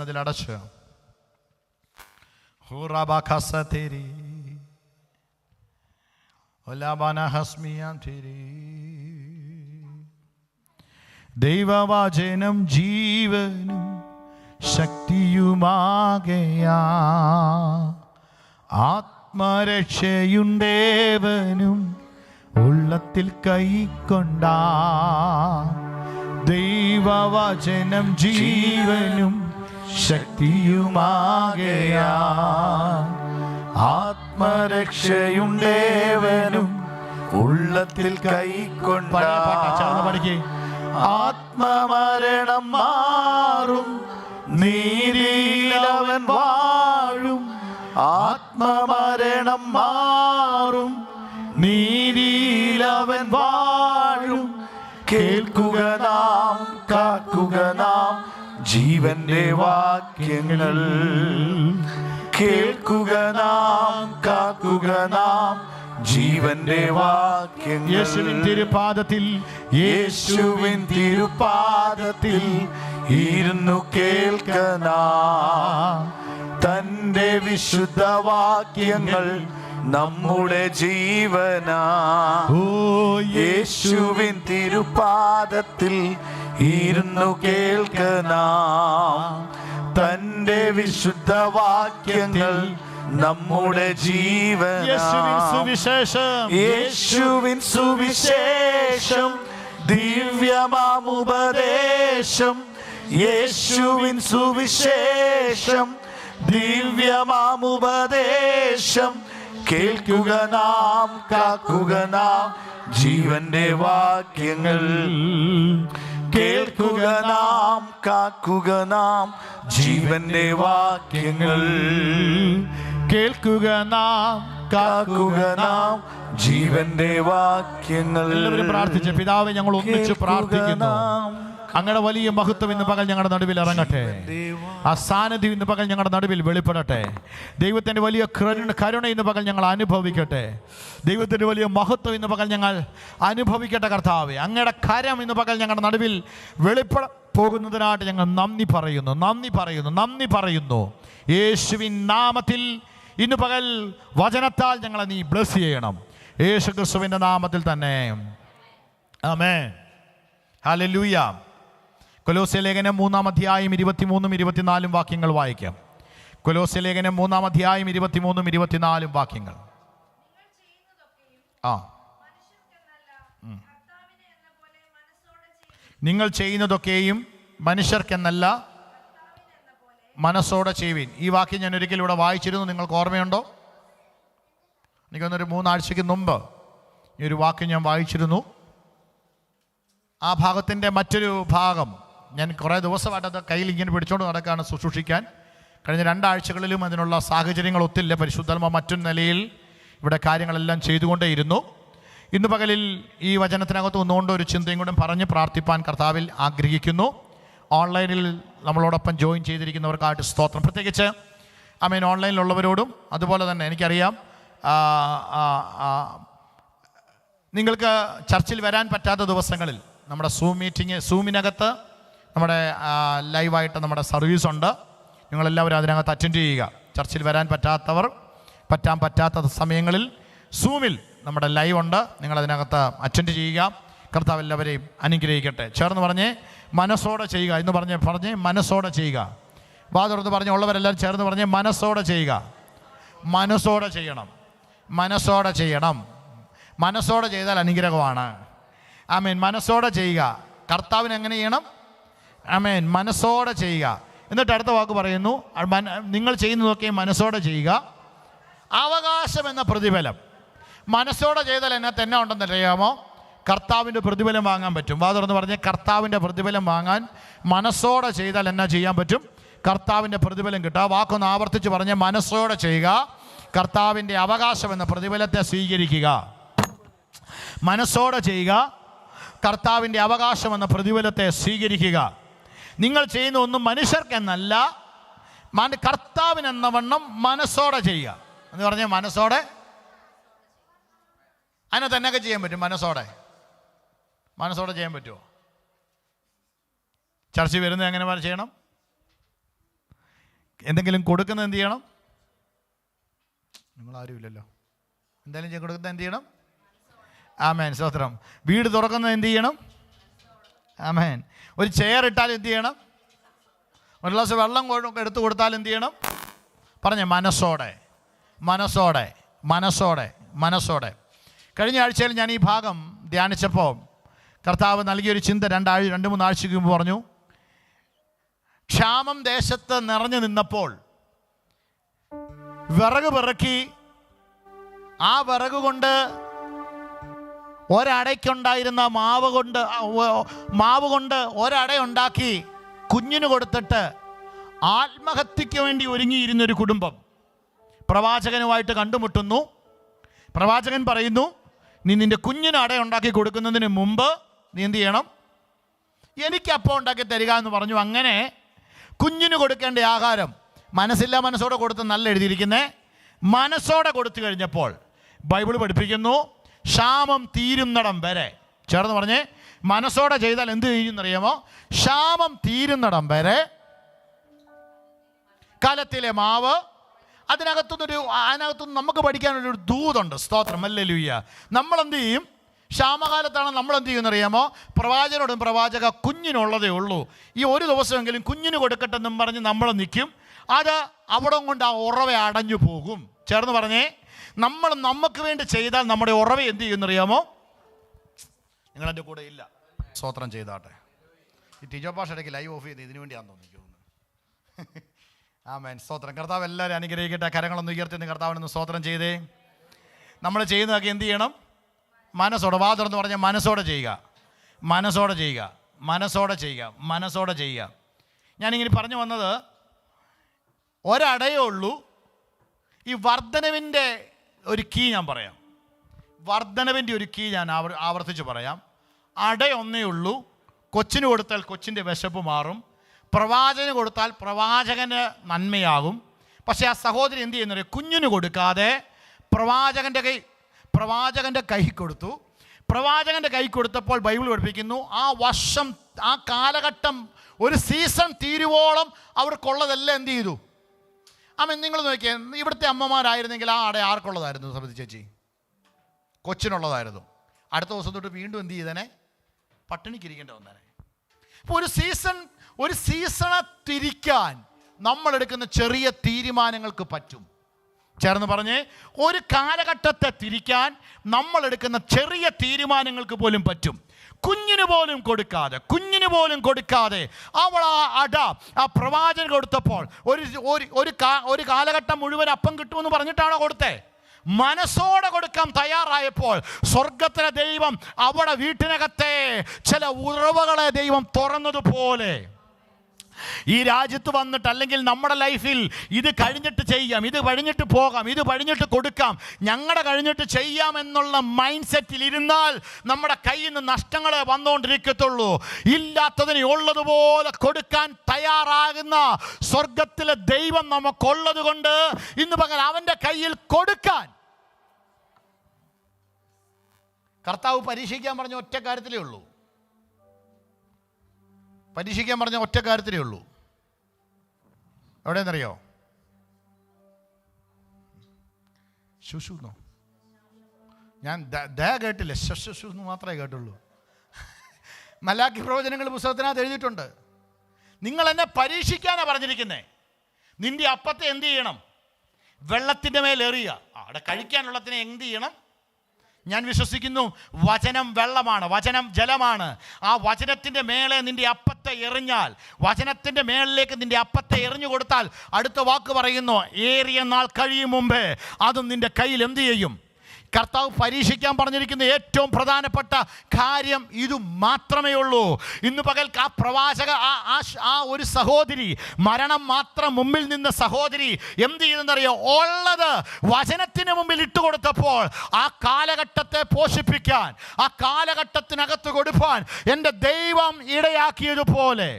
അതിലടച്ച് ദൈവവചനം ജീവനും ശക്തിയുമാകയാ, ആത്മരക്ഷയുണ്ടേവനും ഉള്ളത്തിൽ കൈക്കൊണ്ടാ. ദൈവവചനം ജീവനും ശക്തിയുമാകയാ, ആത്മരക്ഷയുണ്ടേവനും ഉള്ളത്തിൽ കൈക്കൊണ്ടാ. ആത്മമരണം മാറും, നീതിയിലവൻ വാഴും. ആത്മമരണം മാറും, നീതിയിലവൻ വാഴും. കേൾക്കുക നാം, കാക്കുക നാം ജീവന്റെ വാക്യങ്ങൾ. കേൾക്കുക നാം, കാക്കുക നാം ജീവന്റെ വാക്യങ്ങൾ. യേശുവിൻ തിരുപാദത്തിൽ, യേശുവിൻ തിരുപാദത്തിൽ ഇരുന്നു കേൾക്കണ തന്റെ വിശുദ്ധ വാക്യങ്ങൾ നമ്മുടെ ജീവനാ. ഓ യേശുവിൻ തിരുപാദത്തിൽ ഇരുന്നു കേൾക്കണ തന്റെ വിശുദ്ധ വാക്യങ്ങൾ നമ്മുടെ ജീവൻ. യേശുവിൻ സുവിശേഷം, യേശുവിൻ സുവിശേഷം ദിവ്യമാമുപദേശം. യേശുവിൻ സുവിശേഷം ദിവ്യമാമുപദേശം. കേൾക്കുക നാം, കാക്കുക നാം ജീവന്റെ വാക്യങ്ങൾ. കേൾക്കുക നാം, കാക്കുക നാം ജീവന്റെ വാക്യങ്ങൾ. കേൾക്കുക നാം, കാക്കുക നാം ജീവന്റെ വാക്യങ്ങൾ. എല്ലാവരും പ്രാർത്ഥിച്ച്, പിതാവേ ഞങ്ങൾ ഒന്നിച്ച് പ്രാർത്ഥിക്കുന്നു. അങ്ങയുടെ വലിയ മഹത്വം ഇന്ന് പകൽ ഞങ്ങളുടെ നടുവിൽ ഇറങ്ങട്ടെ. ആ സാന്നിധ്യം ഇന്ന് പകൽ ഞങ്ങളുടെ നടുവിൽ വെളിപ്പെടട്ടെ. ദൈവത്തിൻ്റെ വലിയ കരുണ ഇന്ന് പകൽ ഞങ്ങൾ അനുഭവിക്കട്ടെ. ദൈവത്തിൻ്റെ വലിയ മഹത്വം ഇന്ന് പകൽ ഞങ്ങൾ അനുഭവിക്കട്ടെ. കർത്താവേ, അങ്ങയുടെ കരം ഇന്ന് പകൽ ഞങ്ങളുടെ നടുവിൽ വെളിപ്പെട പോകുന്നതിനായിട്ട് ഞങ്ങൾ നന്ദി പറയുന്നു, നന്ദി പറയുന്നു, നന്ദി പറയുന്നു. യേശുവിൻ നാമത്തിൽ ഇന്ന് പകൽ വചനത്താൽ ഞങ്ങളെ നീ ബ്ലെസ് ചെയ്യണം. യേശു ക്രിസ്തുവിൻ്റെ നാമത്തിൽ തന്നെ ആമേൻ. ഹല്ലേലൂയ. കൊലോസ്യ ലേഖനം 3-ാം അധ്യായം 23-24 വാക്യങ്ങൾ വായിക്കാം. കൊലോസ്യ ലേഖനം 3-ാം അധ്യായം 23-24 വാക്യങ്ങൾ. നിങ്ങൾ ചെയ്യുന്നതൊക്കെയും മനുഷ്യർക്കെന്നല്ല മനസ്സോടെ ചെയ്യുവിൻ. ഈ വാക്യം ഞാൻ ഒരിക്കലും ഇവിടെ വായിച്ചിരുന്നു, നിങ്ങൾക്ക് ഓർമ്മയുണ്ടോ? എനിക്കൊന്നൊരു 3 ആഴ്ചയ്ക്ക് മുമ്പ് ഈ ഒരു വാക്യം ഞാൻ വായിച്ചിരുന്നു. ആ ഭാഗത്തിൻ്റെ മറ്റൊരു ഭാഗം ഞാൻ കുറേ ദിവസമായിട്ട് അത് കയ്യിൽ ഇങ്ങനെ പിടിച്ചുകൊണ്ട് നടക്കുകയാണ് ശുശ്രൂഷിക്കാൻ. കഴിഞ്ഞ 2 ആഴ്ചകളിലും അതിനുള്ള സാഹചര്യങ്ങൾ ഒത്തില്ല. പരിശുദ്ധാത്മാവ് മറ്റൊരു നിലയിൽ ഇവിടെ കാര്യങ്ങളെല്ലാം ചെയ്തുകൊണ്ടേയിരുന്നു. ഇന്ന് പകലിൽ ഈ വചനത്തിനകത്ത് ഒന്നുകൊണ്ട് ഒരു ചിന്തയും കൂടെ പറഞ്ഞ് പ്രാർത്ഥിപ്പാൻ കർത്താവിൽ ആഗ്രഹിക്കുന്നു. ഓൺലൈനിൽ നമ്മളോടൊപ്പം ജോയിൻ ചെയ്തിരിക്കുന്നവർക്കായിട്ട് സ്തോത്രം. പ്രത്യേകിച്ച് ആമേൻ ഓൺലൈനിലുള്ളവരോടും അതുപോലെ തന്നെ എനിക്കറിയാം നിങ്ങൾക്ക് ചർച്ചിൽ വരാൻ പറ്റാത്ത ദിവസങ്ങളിൽ നമ്മുടെ സൂമിനകത്ത് നമ്മുടെ ലൈവായിട്ട് നമ്മുടെ സർവീസുണ്ട്. നിങ്ങളെല്ലാവരും അതിനകത്ത് അറ്റൻഡ് ചെയ്യുക. ചർച്ചിൽ വരാൻ പറ്റാത്ത സമയങ്ങളിൽ സൂമിൽ നമ്മുടെ ലൈവ് ഉണ്ട്, നിങ്ങളതിനകത്ത് അറ്റൻഡ് ചെയ്യുക. കർത്താവ് എല്ലാവരെയും അനുഗ്രഹിക്കട്ടെ. ചേർന്ന് പറഞ്ഞേ മനസ്സോടെ ചെയ്യുക എന്ന് പറഞ്ഞ് മനസ്സോടെ ചെയ്യുക. വാതുറന്ന് പറഞ്ഞ് ഉള്ളവരെല്ലാവരും ചേർന്ന് പറഞ്ഞ് മനസ്സോടെ ചെയ്യുക. മനസ്സോടെ ചെയ്യണം, മനസ്സോടെ ചെയ്യണം. മനസ്സോടെ ചെയ്താൽ അനുഗ്രഹമാണ്. ആമേൻ. മനസ്സോടെ ചെയ്യുക. കർത്താവിന് എങ്ങനെ ചെയ്യണം? ആമേൻ, മനസ്സോടെ ചെയ്യുക. എന്നിട്ട് അടുത്ത വാക്ക് പറയുന്നു, നിങ്ങൾ ചെയ്യുന്നതൊക്കെ മനസ്സോടെ ചെയ്യുക. അവകാശം എന്ന പ്രതിഫലം. മനസ്സോടെ ചെയ്താൽ എന്നത്തെ എന്നാ ഉണ്ടെന്നറിയാമോ? കർത്താവിൻ്റെ പ്രതിഫലം വാങ്ങാൻ പറ്റും. വാതുറന്ന് പറഞ്ഞ് കർത്താവിൻ്റെ പ്രതിഫലം വാങ്ങാൻ മനസ്സോടെ ചെയ്താൽ എന്നാ ചെയ്യാൻ പറ്റും? കർത്താവിൻ്റെ പ്രതിഫലം കിട്ടുക. വാക്കൊന്ന് ആവർത്തിച്ച് പറഞ്ഞ് മനസ്സോടെ ചെയ്യുക. കർത്താവിൻ്റെ അവകാശം എന്ന പ്രതിഫലത്തെ സ്വീകരിക്കുക. മനസ്സോടെ ചെയ്യുക. കർത്താവിൻ്റെ അവകാശം എന്ന പ്രതിഫലത്തെ സ്വീകരിക്കുക. നിങ്ങൾ ചെയ്യുന്ന ഒന്നും മനുഷ്യർക്കെന്നല്ല, കർത്താവിനെന്ന വണ്ണം മനസ്സോടെ ചെയ്യുക എന്ന് പറഞ്ഞാൽ മനസ്സോടെ അതിനെ തന്നെയൊക്കെ ചെയ്യാൻ പറ്റും. മനസ്സോടെ ചെയ്യാൻ പറ്റുമോ? ചർച്ച വരുന്നത് എങ്ങനെ ചെയ്യണം? എന്തെങ്കിലും കൊടുക്കുന്നത് എന്ത് ചെയ്യണം? നിങ്ങളാരുമില്ലല്ലോ. എന്തെങ്കിലും കൊടുക്കുന്നത് എന്ത് ചെയ്യണം? ആമേൻ, സ്തോത്രം. വീട് തുറക്കുന്നത് എന്ത് ചെയ്യണം? ആമേൻ. ഒരു ചെയർ ഇട്ടാൽ എന്ത് ചെയ്യണം? ഒരു ഗ്ലാസ് വെള്ളം എടുത്തു കൊടുത്താൽ എന്ത് ചെയ്യണം? പറഞ്ഞേ, മനസ്സോടെ, മനസ്സോടെ, മനസ്സോടെ, മനസ്സോടെ. കഴിഞ്ഞ ആഴ്ചയിൽ ഞാൻ ഈ ഭാഗം ധ്യാനിച്ചപ്പോൾ കർത്താവ് നൽകിയൊരു ചിന്ത 2-3 ആഴ്ചയ്ക്ക് മുമ്പ് പറഞ്ഞു. ക്ഷാമം ദേശത്ത് നിറഞ്ഞു നിന്നപ്പോൾ വിറക് പിറക്കി ആ വിറക് കൊണ്ട് ഒരടയ്ക്കുണ്ടായിരുന്ന മാവ് കൊണ്ട് ഒരടയുണ്ടാക്കി കുഞ്ഞിന് കൊടുത്തിട്ട് ആത്മഹത്യയ്ക്ക് വേണ്ടി ഒരുങ്ങിയിരുന്നൊരു കുടുംബം പ്രവാചകനുമായിട്ട് കണ്ടുമുട്ടുന്നു. പ്രവാചകൻ പറയുന്നു, നീ നിൻ്റെ കുഞ്ഞിന് അടയുണ്ടാക്കി കൊടുക്കുന്നതിന് മുമ്പ് നീ എന്ത് ചെയ്യണം? എനിക്ക് അപ്പം ഉണ്ടാക്കി തരിക എന്ന് പറഞ്ഞു. അങ്ങനെ കുഞ്ഞിന് കൊടുക്കേണ്ട ആഹാരം മനസ്സോടെ കൊടുത്ത് നല്ല എഴുതിയിരിക്കുന്നേ, മനസ്സോടെ കൊടുത്തു കഴിഞ്ഞപ്പോൾ ബൈബിൾ പഠിപ്പിക്കുന്നു, ക്ഷാമം തീരുന്നിടം വരെ. ചേർന്ന് പറഞ്ഞേ, മനസ്സോടെ ചെയ്താൽ എന്ത് ചെയ്യുമെന്നറിയാമോ? ക്ഷാമം തീരുന്നിടം വരെ കലത്തിലെ മാവ് അതിനകത്തുനിന്ന് നമുക്ക് പഠിക്കാനുള്ളൊരു ദൂതുണ്ട്. സ്തോത്രം, ഹല്ലേലൂയ. നമ്മളെന്ത് ചെയ്യും? ക്ഷാമകാലത്താണ് നമ്മളെന്ത് ചെയ്യുമെന്നറിയാമോ? പ്രവാചകനോടും പ്രവാചക കുഞ്ഞിനുള്ളതേ ഉള്ളൂ, ഈ ഒരു ദിവസമെങ്കിലും കുഞ്ഞിന് കൊടുക്കട്ടെന്നും പറഞ്ഞ് നമ്മൾ നിൽക്കും. അത് അവിടെ കൊണ്ട് ആ ഉറവ അടഞ്ഞു പോകും. ചേർന്ന് പറഞ്ഞേ, നമ്മൾ നമുക്ക് വേണ്ടി ചെയ്താൽ നമ്മുടെ ഉറവ എന്ത് ചെയ്യുമെന്നറിയാമോ? നിങ്ങളെൻ്റെ കൂടെ ഇല്ല, സ്തോത്രം ചെയ്താട്ടെ. ഈ ടീച്ചർ ഭാഷ ഇടയ്ക്ക് ലൈവ് ഓഫ് ചെയ്ത് ഇതിനു വേണ്ടിയാണെന്ന് തോന്നിക്കുന്നു. ആമേൻ, സ്തോത്രം. കർത്താവ് എല്ലാവരും അനുഗ്രഹിക്കട്ടെ. കരങ്ങളൊന്ന് ഉയർത്തി കർത്താവിനൊന്ന് സ്തോത്രം ചെയ്തേ. നമ്മൾ ചെയ്യുന്നതൊക്കെ എന്ത് ചെയ്യണം? മനസ്സോടെ. വാ തുറന്ന് പറഞ്ഞാൽ മനസ്സോടെ ചെയ്യുക, മനസ്സോടെ ചെയ്യുക, മനസ്സോടെ ചെയ്യുക, മനസ്സോടെ ചെയ്യുക. ഞാനിങ്ങനെ പറഞ്ഞു വന്നത്, ഒരടയേ ഉള്ളൂ. ഈ വർധനവിൻ്റെ ഒരു കീ ഞാൻ പറയാം. വർധനവിൻ്റെ ഒരു കീ ഞാൻ ആവർത്തിച്ച് പറയാം. അടയൊന്നേ ഉള്ളൂ. കൊച്ചിന് കൊടുത്താൽ കൊച്ചിൻ്റെ വിശപ്പ് മാറും, പ്രവാചകന് കൊടുത്താൽ പ്രവാചകന് നന്മയാകും. പക്ഷേ ആ സഹോദരി എന്ത് ചെയ്യുന്നത്? കുഞ്ഞിന് കൊടുക്കാതെ പ്രവാചകൻ്റെ കൈ കൊടുത്തു. പ്രവാചകൻ്റെ കൈ കൊടുത്തപ്പോൾ ബൈബിൾ പഠിപ്പിക്കുന്നു, ആ വർഷം, ആ കാലഘട്ടം, ഒരു സീസൺ തീരുവോളം അവർക്കുള്ളതെല്ലാം എന്ത് ചെയ്തു? നിങ്ങൾ നോക്കിയേ, ഇവിടുത്തെ അമ്മമാരായിരുന്നെങ്കിൽ ആ അട ആർക്കുള്ളതായിരുന്നു? സമിതി ചേച്ചി, കൊച്ചിനുള്ളതായിരുന്നു. അടുത്ത ദിവസം തൊട്ട് വീണ്ടും എന്ത് ചെയ്തേനെ? പട്ടിണിക്കിരിക്കേണ്ടി വന്നേനെ. അപ്പോൾ ഒരു സീസണെ തിരിക്കാൻ നമ്മളെടുക്കുന്ന ചെറിയ തീരുമാനങ്ങൾക്ക് പറ്റും. ചേർന്ന് പറഞ്ഞേ, ഒരു കാലഘട്ടത്തെ തിരിക്കാൻ നമ്മളെടുക്കുന്ന ചെറിയ തീരുമാനങ്ങൾക്ക് പോലും പറ്റും. കുഞ്ഞിന് പോലും കൊടുക്കാതെ അവൾ ആ പ്രവാചകൻ കൊടുത്തപ്പോൾ ഒരു കാലഘട്ടം മുഴുവൻ അപ്പം കിട്ടുമെന്ന് പറഞ്ഞിട്ടാണോ കൊടുത്തേ? മനസ്സോടെ കൊടുക്കാൻ തയ്യാറായപ്പോൾ സ്വർഗത്തിലെ ദൈവം അവിടെ വീട്ടിനകത്തെ ചില ഉറവകളെ ദൈവം തുറന്നതുപോലെ ഈ രാജ്യത്ത് വന്നിട്ട്, അല്ലെങ്കിൽ നമ്മുടെ ലൈഫിൽ ഇത് കഴിഞ്ഞിട്ട് ചെയ്യാം, ഇത് കഴിഞ്ഞിട്ട് പോകാം, ഇത് കഴിഞ്ഞിട്ട് കൊടുക്കാം, ഞങ്ങളുടെ കഴിഞ്ഞിട്ട് ചെയ്യാം എന്നുള്ള മൈൻഡ് സെറ്റിൽ ഇരുന്നാൽ നമ്മുടെ കയ്യിൽ നിന്ന് നഷ്ടങ്ങളെ വന്നുകൊണ്ടിരിക്കത്തുള്ളൂ. ഇല്ലാത്തതിന് ഉള്ളതുപോലെ കൊടുക്കാൻ തയ്യാറാകുന്ന സ്വർഗത്തിലെ ദൈവം നമുക്കുള്ളത് കൊണ്ട് ഇന്ന് പകൽ അവൻ്റെ കയ്യിൽ കൊടുക്കാൻ. കർത്താവ് പരീക്ഷിക്കാൻ പറഞ്ഞ ഒറ്റ കാര്യത്തിലേ ഉള്ളൂ. പരീക്ഷിക്കാൻ പറഞ്ഞ ഒറ്റ കാര്യത്തിലേ ഉള്ളൂ. എവിടെയെന്നറിയോ? ശുശുന്നോ? ഞാൻ കേട്ടില്ല, ശുശു എന്ന് മാത്രമേ കേട്ടുള്ളൂ. മലാക്കി പ്രവചനങ്ങൾ പുസ്തകത്തിനകത്ത് എഴുതിയിട്ടുണ്ട്. നിങ്ങൾ എന്നെ പരീക്ഷിക്കാനാണ് പറഞ്ഞിരിക്കുന്നത്. നിന്റെ അപ്പത്തെ എന്ത് ചെയ്യണം? വെള്ളത്തിൻ്റെ മേലെറിയുക. അവിടെ കഴിക്കാനുള്ളതിനെ എന്ത് ചെയ്യണം? ഞാൻ വിശ്വസിക്കുന്നു വചനം വെള്ളമാണ്, വചനം ജലമാണ്. ആ വചനത്തിൻ്റെ മേലെ നിൻ്റെ അപ്പത്തെ എറിഞ്ഞാൽ, വചനത്തിൻ്റെ മേളിലേക്ക് നിൻ്റെ അപ്പത്തെ എറിഞ്ഞു കൊടുത്താൽ, അടുത്ത വാക്ക് പറയുന്നു, ഏറിയ നാൾ കഴിയും മുമ്പേ അതും നിൻ്റെ കയ്യിൽ എന്ത് ചെയ്യും? കർത്താവ് പരീക്ഷിക്കാൻ പറഞ്ഞിരിക്കുന്ന ഏറ്റവും പ്രധാനപ്പെട്ട കാര്യം ഇത് മാത്രമേ ഉള്ളൂ. ഇന്ന് പകൽ ആ പ്രവാചക ആ ഒരു സഹോദരി, മരണം മാത്രം മുമ്പിൽ നിന്ന സഹോദരി എന്ത് ചെയ്തെന്നറിയോ? ഉള്ളത് വചനത്തിന് മുമ്പിൽ ഇട്ടുകൊടുത്തപ്പോൾ ആ കാലഘട്ടത്തെ പോഷിപ്പിക്കാൻ, ആ കാലഘട്ടത്തിനകത്ത് കൊടുപ്പാൻ എൻ്റെ ദൈവം ഇടയാക്കിയതുപോലെ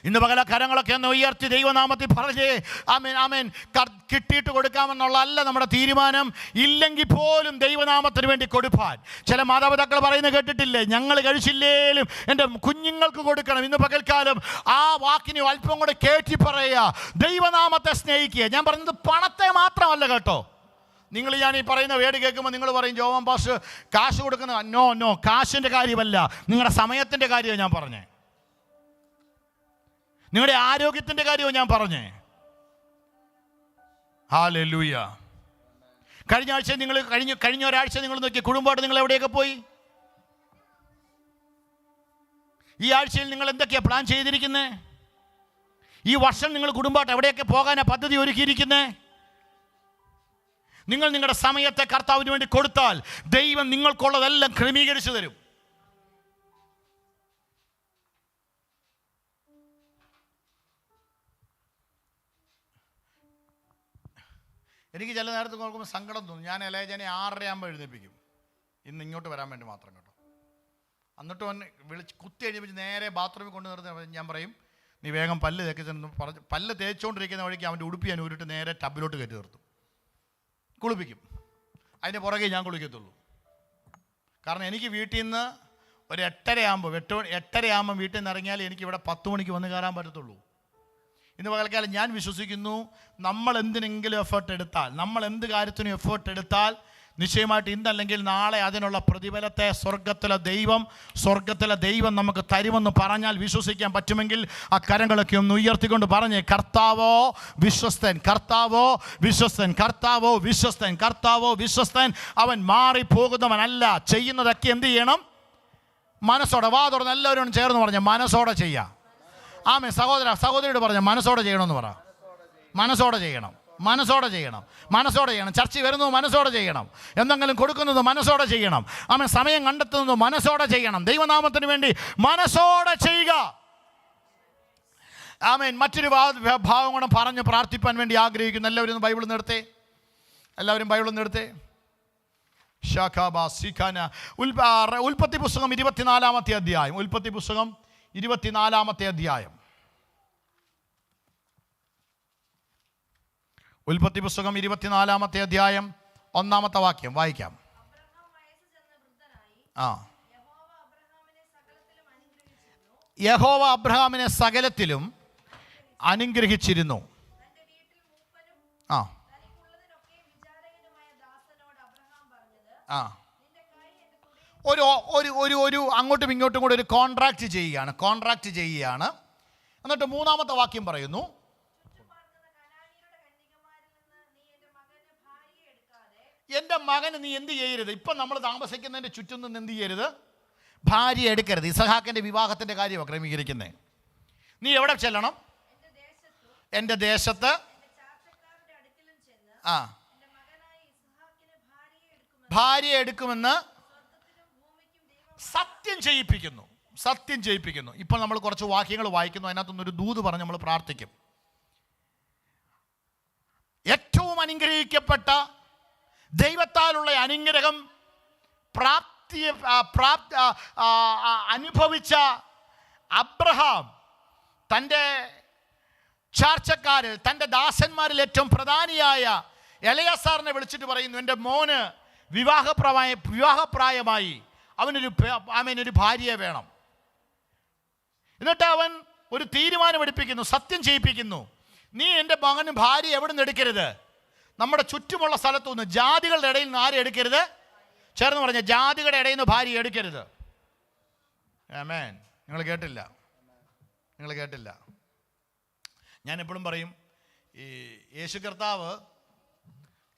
ഇന്ന് പകല കരങ്ങളൊക്കെ ഒന്ന് ഉയർത്തി ദൈവനാമത്തിൽ പറഞ്ഞേ ആമേൻ ആമേൻ. കിട്ടിയിട്ട് കൊടുക്കാമെന്നുള്ള അല്ല നമ്മുടെ തീരുമാനം. ഇല്ലെങ്കിൽ പോലും ദൈവനാമത്തിന് വേണ്ടി കൊടുപ്പാൻ. ചില മാതാപിതാക്കൾ പറയുന്നത് കേട്ടിട്ടില്ലേ, ഞങ്ങൾ കഴിച്ചില്ലേലും എൻ്റെ കുഞ്ഞുങ്ങൾക്ക് കൊടുക്കണം. ഇന്ന് പകൽക്കാലം ആ വാക്കിനെ അല്പം കൂടെ കയറ്റി പറയുക, ദൈവനാമത്തെ സ്നേഹിക്കുക. ഞാൻ പറയുന്നത് പണത്തെ മാത്രമല്ല കേട്ടോ. ഞാൻ ഈ പറയുന്ന വേട് കേൾക്കുമ്പോൾ നിങ്ങൾ പറയും, ജോവാൻ പാസ് കാശ് കൊടുക്കുന്ന. നോ, കാശിൻ്റെ കാര്യമല്ല, നിങ്ങളുടെ സമയത്തിൻ്റെ കാര്യമാണ് ഞാൻ പറഞ്ഞേ. നിങ്ങളുടെ ആരോഗ്യത്തിൻ്റെ കാര്യവും ഞാൻ പറഞ്ഞേ. ഹല്ലേലൂയ. കഴിഞ്ഞ ആഴ്ച നിങ്ങൾ കഴിഞ്ഞ ഒരാഴ്ച നിങ്ങൾ നോക്കി, കുടുംബമായിട്ട് നിങ്ങൾ എവിടെയൊക്കെ പോയി? ഈ ആഴ്ചയിൽ നിങ്ങൾ എന്തൊക്കെയാണ് പ്ലാൻ ചെയ്തിരിക്കുന്നത്? ഈ വർഷം നിങ്ങൾ കുടുംബമായിട്ട് എവിടെയൊക്കെ പോകാനാണ് പദ്ധതി ഒരുക്കിയിരിക്കുന്നത്? നിങ്ങൾ നിങ്ങളുടെ സമയത്തെ കർത്താവിന് വേണ്ടി കൊടുത്താൽ ദൈവം നിങ്ങൾക്കുള്ളതെല്ലാം ക്രമീകരിച്ചു തരും. എനിക്ക് ചില നേരത്ത് നോക്കുമ്പോൾ സങ്കടം തോന്നും. ഞാൻ ഇളയജനെ 6:30 എഴുന്നേൽപ്പിക്കും, ഇന്ന് ഇങ്ങോട്ട് വരാൻ വേണ്ടി മാത്രം കേട്ടോ. എന്നിട്ട് വന്ന് കുത്തി എഴുതിപ്പിച്ച് നേരെ ബാത്റൂമിൽ കൊണ്ടു നിർത്തി ഞാൻ പറയും, നീ വേഗം പല്ല് തേക്കി പറഞ്ഞ് പല്ല് തേച്ചുകൊണ്ടിരിക്കുന്ന വഴിക്ക് അവൻ്റെ ഉടുപ്പി ഞാൻ ഊരിട്ട് നേരെ ടബിലോട്ട് കയറ്റി നിർത്തും, കുളിപ്പിക്കും. അതിൻ്റെ പുറകെ ഞാൻ കുളിക്കത്തുള്ളൂ. കാരണം എനിക്ക് വീട്ടിൽ നിന്ന് ഒരു 8:30 വീട്ടിൽ നിന്ന് ഇറങ്ങിയാൽ എനിക്ക് ഇവിടെ 10 മണിക്ക് വന്ന് കയറാൻ പറ്റത്തുള്ളൂ. ഇന്ന് പകൽക്കാലം ഞാൻ വിശ്വസിക്കുന്നു, നമ്മൾ എന്തിനെങ്കിലും എഫേർട്ട് എടുത്താൽ, നമ്മൾ എന്ത് കാര്യത്തിനും എഫേർട്ട് എടുത്താൽ നിശ്ചയമായിട്ട് ഇന്നല്ലെങ്കിൽ നാളെ അതിനുള്ള പ്രതിഫലത്തെ സ്വർഗത്തിലെ ദൈവം നമുക്ക് തരുമെന്ന് പറഞ്ഞാൽ വിശ്വസിക്കാൻ പറ്റുമെങ്കിൽ ആ കരങ്ങളൊക്കെ ഒന്ന് ഉയർത്തിക്കൊണ്ട് പറഞ്ഞേ, കർത്താവോ വിശ്വസ്തൻ, കർത്താവോ വിശ്വസ്തൻ, കർത്താവോ വിശ്വസ്തൻ, കർത്താവോ വിശ്വസ്തൻ. അവൻ മാറിപ്പോകുന്നവനല്ല. ചെയ്യുന്നതൊക്കെ എന്ത് ചെയ്യണം? മനസ്സോടെ. വാ തുറന്ന് എല്ലാവരും ചേർന്ന് പറഞ്ഞ മനസ്സോടെ ചെയ്യാം. ആമേ. സഹോദരിയോട് പറഞ്ഞ മനസ്സോടെ ചെയ്യണമെന്ന് പറ. മനസ്സോടെ ചെയ്യണം, മനസ്സോടെ ചെയ്യണം, മനസ്സോടെ ചെയ്യണം. ചർച്ച വരുന്നത് മനസ്സോടെ ചെയ്യണം. എന്തെങ്കിലും കൊടുക്കുന്നത് മനസ്സോടെ ചെയ്യണം. ആമേ. സമയം കണ്ടെത്തുന്നത് മനസ്സോടെ ചെയ്യണം. ദൈവനാമത്തിന് വേണ്ടി മനസ്സോടെ ചെയ്യുക. ആമേൻ. മറ്റൊരു ഭാവം കൂടെ പറഞ്ഞ് പ്രാർത്ഥിപ്പാൻ വേണ്ടി ആഗ്രഹിക്കുന്നു. എല്ലാവരും ഒന്ന് ബൈബിൾ നിർത്തേ. എല്ലാവരും ബൈബിൾ നിർത്തേ. ഉൽപ്പത്തി പുസ്തകം 24-ാമത്തെ അധ്യായം. ഉൽപ്പത്തി പുസ്തകം 24-ാമത്തെ അധ്യായം. ഉൽപ്പത്തി പുസ്തകം 24-ാമത്തെ അധ്യായം 1-ാമത്തെ വാക്യം വായിക്കാം. യഹോവ അബ്രഹാമിനെ സകലത്തിലും അനുഗ്രഹിച്ചിരുന്നു. ഒരു അങ്ങോട്ടും ഇങ്ങോട്ടും കൂടെ ഒരു കോൺട്രാക്റ്റ് ചെയ്യുകയാണ്. എന്നിട്ട് 3-ാമത്തെ വാക്യം പറയുന്നു, എൻ്റെ മകന് നീ എന്ത് ചെയ്യരുത്? ഇപ്പം നമ്മൾ താമസിക്കുന്നതിൻ്റെ ചുറ്റും നിന്ന് എന്ത് ചെയ്യരുത്? ഭാര്യ എടുക്കരുത്. ഇസഹാക്കിൻ്റെ വിവാഹത്തിൻ്റെ കാര്യമാണ് ക്രമീകരിക്കുന്നത്. നീ എവിടെ ചെല്ലണം? എൻ്റെ ദേശത്ത് ഭാര്യ എടുക്കുമെന്ന് സത്യം ചെയ്യിപ്പിക്കുന്നു. ഇപ്പോൾ നമ്മൾ കുറച്ച് വാക്യങ്ങൾ വായിക്കുന്നു. അതിനകത്തൊന്നൊരു ദൂത് പറഞ്ഞ് നമ്മൾ പ്രാർത്ഥിക്കും. ഏറ്റവും അനുഗ്രഹിക്കപ്പെട്ട ദൈവത്താലുള്ള അനുഗ്രഹം അനുഭവിച്ച അബ്രഹാം തൻ്റെ ചാർച്ചക്കാരിൽ, തൻ്റെ ദാസന്മാരിൽ ഏറ്റവും പ്രധാനിയായ എലയാസാറിനെ വിളിച്ചിട്ട് പറയുന്നു, എൻ്റെ മോന് വിവാഹപ്രായമായി, അവനൊരു ഭാര്യയെ വേണം. എന്നിട്ട് അവൻ ഒരു തീരുമാനമെടുപ്പിക്കുന്നു, സത്യം ചെയ്യിപ്പിക്കുന്നു. നീ എൻ്റെ മകന് ഭാര്യ എവിടെ നിന്ന് എടുക്കരുത്? നമ്മുടെ ചുറ്റുമുള്ള സ്ഥലത്തുനിന്ന്, ജാതികളുടെ ഇടയിൽ നിന്ന് ആരും എടുക്കരുത്. ചേർന്ന് പറഞ്ഞ, ജാതികളുടെ ഇടയിൽ നിന്ന് ഭാര്യ എടുക്കരുത്. ആമേൻ. നിങ്ങൾ കേട്ടില്ല. ഞാൻ എപ്പോഴും പറയും, ഈ യേശു കർത്താവ്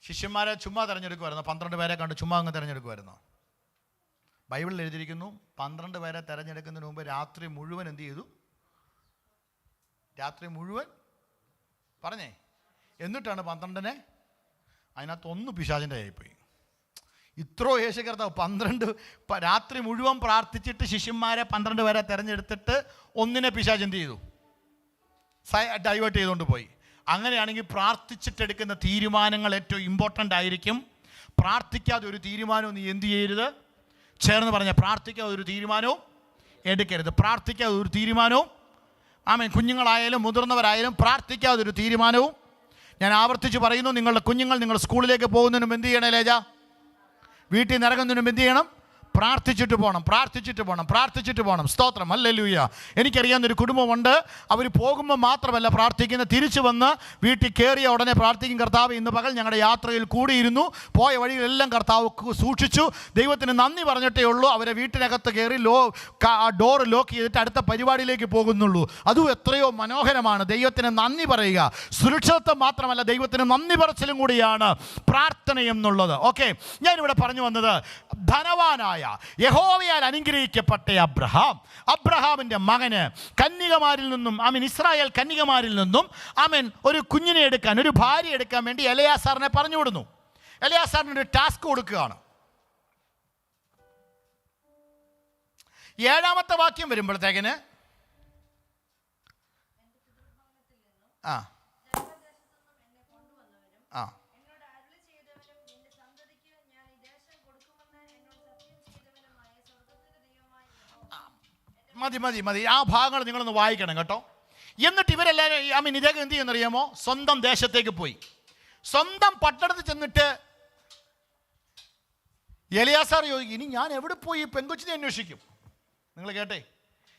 ശിഷ്യന്മാരെ ചുമ്മാ തിരഞ്ഞെടുക്കുമായിരുന്നു. 12 പേരെ കണ്ട് ചുമ്മാ അങ്ങ് തിരഞ്ഞെടുക്കുമായിരുന്നു. ബൈബിളിൽ എഴുതിയിരിക്കുന്നു, 12 പേരെ തിരഞ്ഞെടുക്കുന്നതിന് മുമ്പ് രാത്രി മുഴുവൻ എന്ത് ചെയ്തു? രാത്രി മുഴുവൻ പറഞ്ഞേ. എന്നിട്ടാണ് 12 അതിനകത്ത് 1 പിശാചിൻ്റെ ആയിപ്പോയി. ഇത്രോ യേശു കർത്താവ് 12 രാത്രി മുഴുവൻ പ്രാർത്ഥിച്ചിട്ട് ശിഷ്യന്മാരെ 12 പേരെ തിരഞ്ഞെടുത്തിട്ട് 1 പിശാച് എന്ത് ചെയ്തു? ഡൈവേർട്ട് ചെയ്തുകൊണ്ട് പോയി. അങ്ങനെയാണെങ്കിൽ പ്രാർത്ഥിച്ചിട്ടെടുക്കുന്ന തീരുമാനങ്ങൾ ഏറ്റവും ഇമ്പോർട്ടൻ്റ് ആയിരിക്കും. പ്രാർത്ഥിക്കാതെ ഒരു തീരുമാനവും നീ എന്ത് ചെയ്യരുത്? ചേർന്ന് പറഞ്ഞ, പ്രാർത്ഥിക്കാതെ ഒരു തീരുമാനവും എടുക്കരുത്. പ്രാർത്ഥിക്കാതെ ഒരു തീരുമാനവും ആമേൻ, കുഞ്ഞുങ്ങളായാലും മുതിർന്നവരായാലും പ്രാർത്ഥിക്കാതൊരു തീരുമാനവും. ഞാൻ ആവർത്തിച്ച് പറയുന്നു, നിങ്ങളുടെ കുഞ്ഞുങ്ങൾ നിങ്ങൾ സ്കൂളിലേക്ക് പോകുന്നതിനും എന്ത് ചെയ്യണേ ലേജ? വീട്ടിൽ നിന്ന് ഇറങ്ങുന്നതിനും എന്ത് ചെയ്യണം? പ്രാർത്ഥിച്ചിട്ട് പോകണം. സ്തോത്രം, ഹല്ലേലൂയ. എനിക്കറിയാവുന്നൊരു കുടുംബമുണ്ട്. അവർ പോകുമ്പോൾ മാത്രമല്ല പ്രാർത്ഥിക്കുന്നത്, തിരിച്ചു വന്ന് വീട്ടിൽ കയറിയ ഉടനെ പ്രാർത്ഥിക്കും, കർത്താവ് ഇന്ന് പകൽ ഞങ്ങളുടെ യാത്രയിൽ കൂടിയിരുന്നു, പോയ വഴിയിലെല്ലാം കർത്താവ് സൂക്ഷിച്ചു, ദൈവത്തിന് നന്ദി പറഞ്ഞിട്ടേ ഉള്ളൂ അവരെ വീട്ടിനകത്ത് കയറി ഡോറ് ലോക്ക് ചെയ്തിട്ട് അടുത്ത പരിപാടിയിലേക്ക് പോകുന്നുള്ളൂ. അതും എത്രയോ മനോഹരമാണ്. ദൈവത്തിന് നന്ദി പറയുക സുരക്ഷിതത്വം മാത്രമല്ല, ദൈവത്തിന് നന്ദി പറച്ചിലും കൂടിയാണ് പ്രാർത്ഥന എന്നുള്ളത്. ഓക്കെ, ഞാനിവിടെ പറഞ്ഞു വന്നത്, ധനവാനായ യഹോവയാൽ അനുഗ്രഹിക്കപ്പെട്ട അബ്രഹാമിന്റെ മകന് കന്യകമാരിൽ നിന്നും, ഇസ്രായേൽ കന്യകമാരിൽ നിന്നും ഒരു കുഞ്ഞിനെ എടുക്കാൻ, ഒരു ഭാര്യ എടുക്കാൻ വേണ്ടി എലയാസാറിനെ പറഞ്ഞു വിടുന്നു. എലയാസാറിന് ഒരു ടാസ്ക് കൊടുക്കുകയാണ്. 7-ാമത്തെ വാക്യം വരുമ്പോഴത്തേക്കിന് മതി ആ ഭാഗങ്ങൾ നിങ്ങളൊന്ന് വായിക്കണം കേട്ടോ. എന്നിട്ട് ഇവരെല്ലാവരും ഇദ്ദേഹം എന്ത് ചെയ്യുന്നറിയാമോ? സ്വന്തം ദേശത്തേക്ക് പോയി. സ്വന്തം പട്ടണത്തിൽ ചെന്നിട്ട് എലിയാസാർ ചോദിക്കും, ഇനി ഞാൻ എവിടെ പോയി പെങ്കുച്ചിനെ അന്വേഷിക്കും? നിങ്ങൾ കേട്ടെ,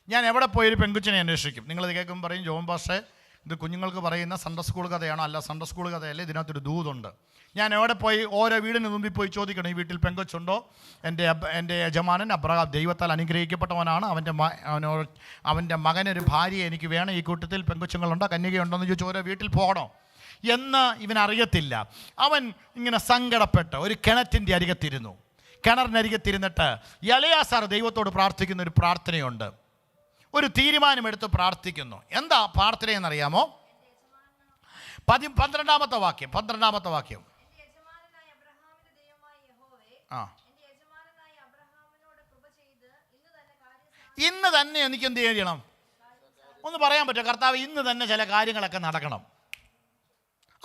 ഞാൻ എവിടെ പോയി ഒരു പെങ്കുച്ചിനെ അന്വേഷിക്കും? നിങ്ങളിത് കേൾക്കുമ്പോൾ പറയും, ജോൺ പാസ്റ്റേ ഇത് കുഞ്ഞുങ്ങൾക്ക് പറയുന്ന സൺഡേ സ്കൂൾ കഥയാണോ? അല്ല, സൺഡേ സ്കൂൾ കഥയല്ലേ, ഇതിനകത്തൊരു ദൂതുണ്ട്. ഞാൻ എവിടെ പോയി ഓരോ വീടിന് മുമ്പിൽ പോയി ചോദിക്കണം, ഈ വീട്ടിൽ പെങ്കൊച്ചുണ്ടോ? എൻ്റെ യജമാനൻ അബ്രഹാം ദൈവത്താൽ അനുഗ്രഹിക്കപ്പെട്ടവനാണ്, അവൻ്റെ മകനൊരു ഭാര്യ എനിക്ക് വേണം, ഈ കൂട്ടത്തിൽ പെങ്കൊച്ചുങ്ങളുണ്ടോ, കന്യകയുണ്ടോ എന്ന് ചോദിച്ച് ഓരോ വീട്ടിൽ പോകണോ എന്ന് ഇവനറിയത്തില്ല. അവൻ ഇങ്ങനെ സങ്കടപ്പെട്ട് ഒരു കിണറിനരികത്തിരുന്നിട്ട് എലയാസാർ ദൈവത്തോട് പ്രാർത്ഥിക്കുന്ന ഒരു പ്രാർത്ഥനയുണ്ട്. ഒരു തീരുമാനമെടുത്ത് പ്രാർത്ഥിക്കുന്നു. എന്താ പ്രാർത്ഥനയെന്നറിയാമോ? 12-ാമത്തെ വാക്യം. ഇന്ന് തന്നെ എനിക്ക് എന്ത് ചെയ്യണം? ഒന്ന് പറയാൻ പറ്റുമോ? കർത്താവ്, ഇന്ന് തന്നെ ചില കാര്യങ്ങളൊക്കെ നടക്കണം.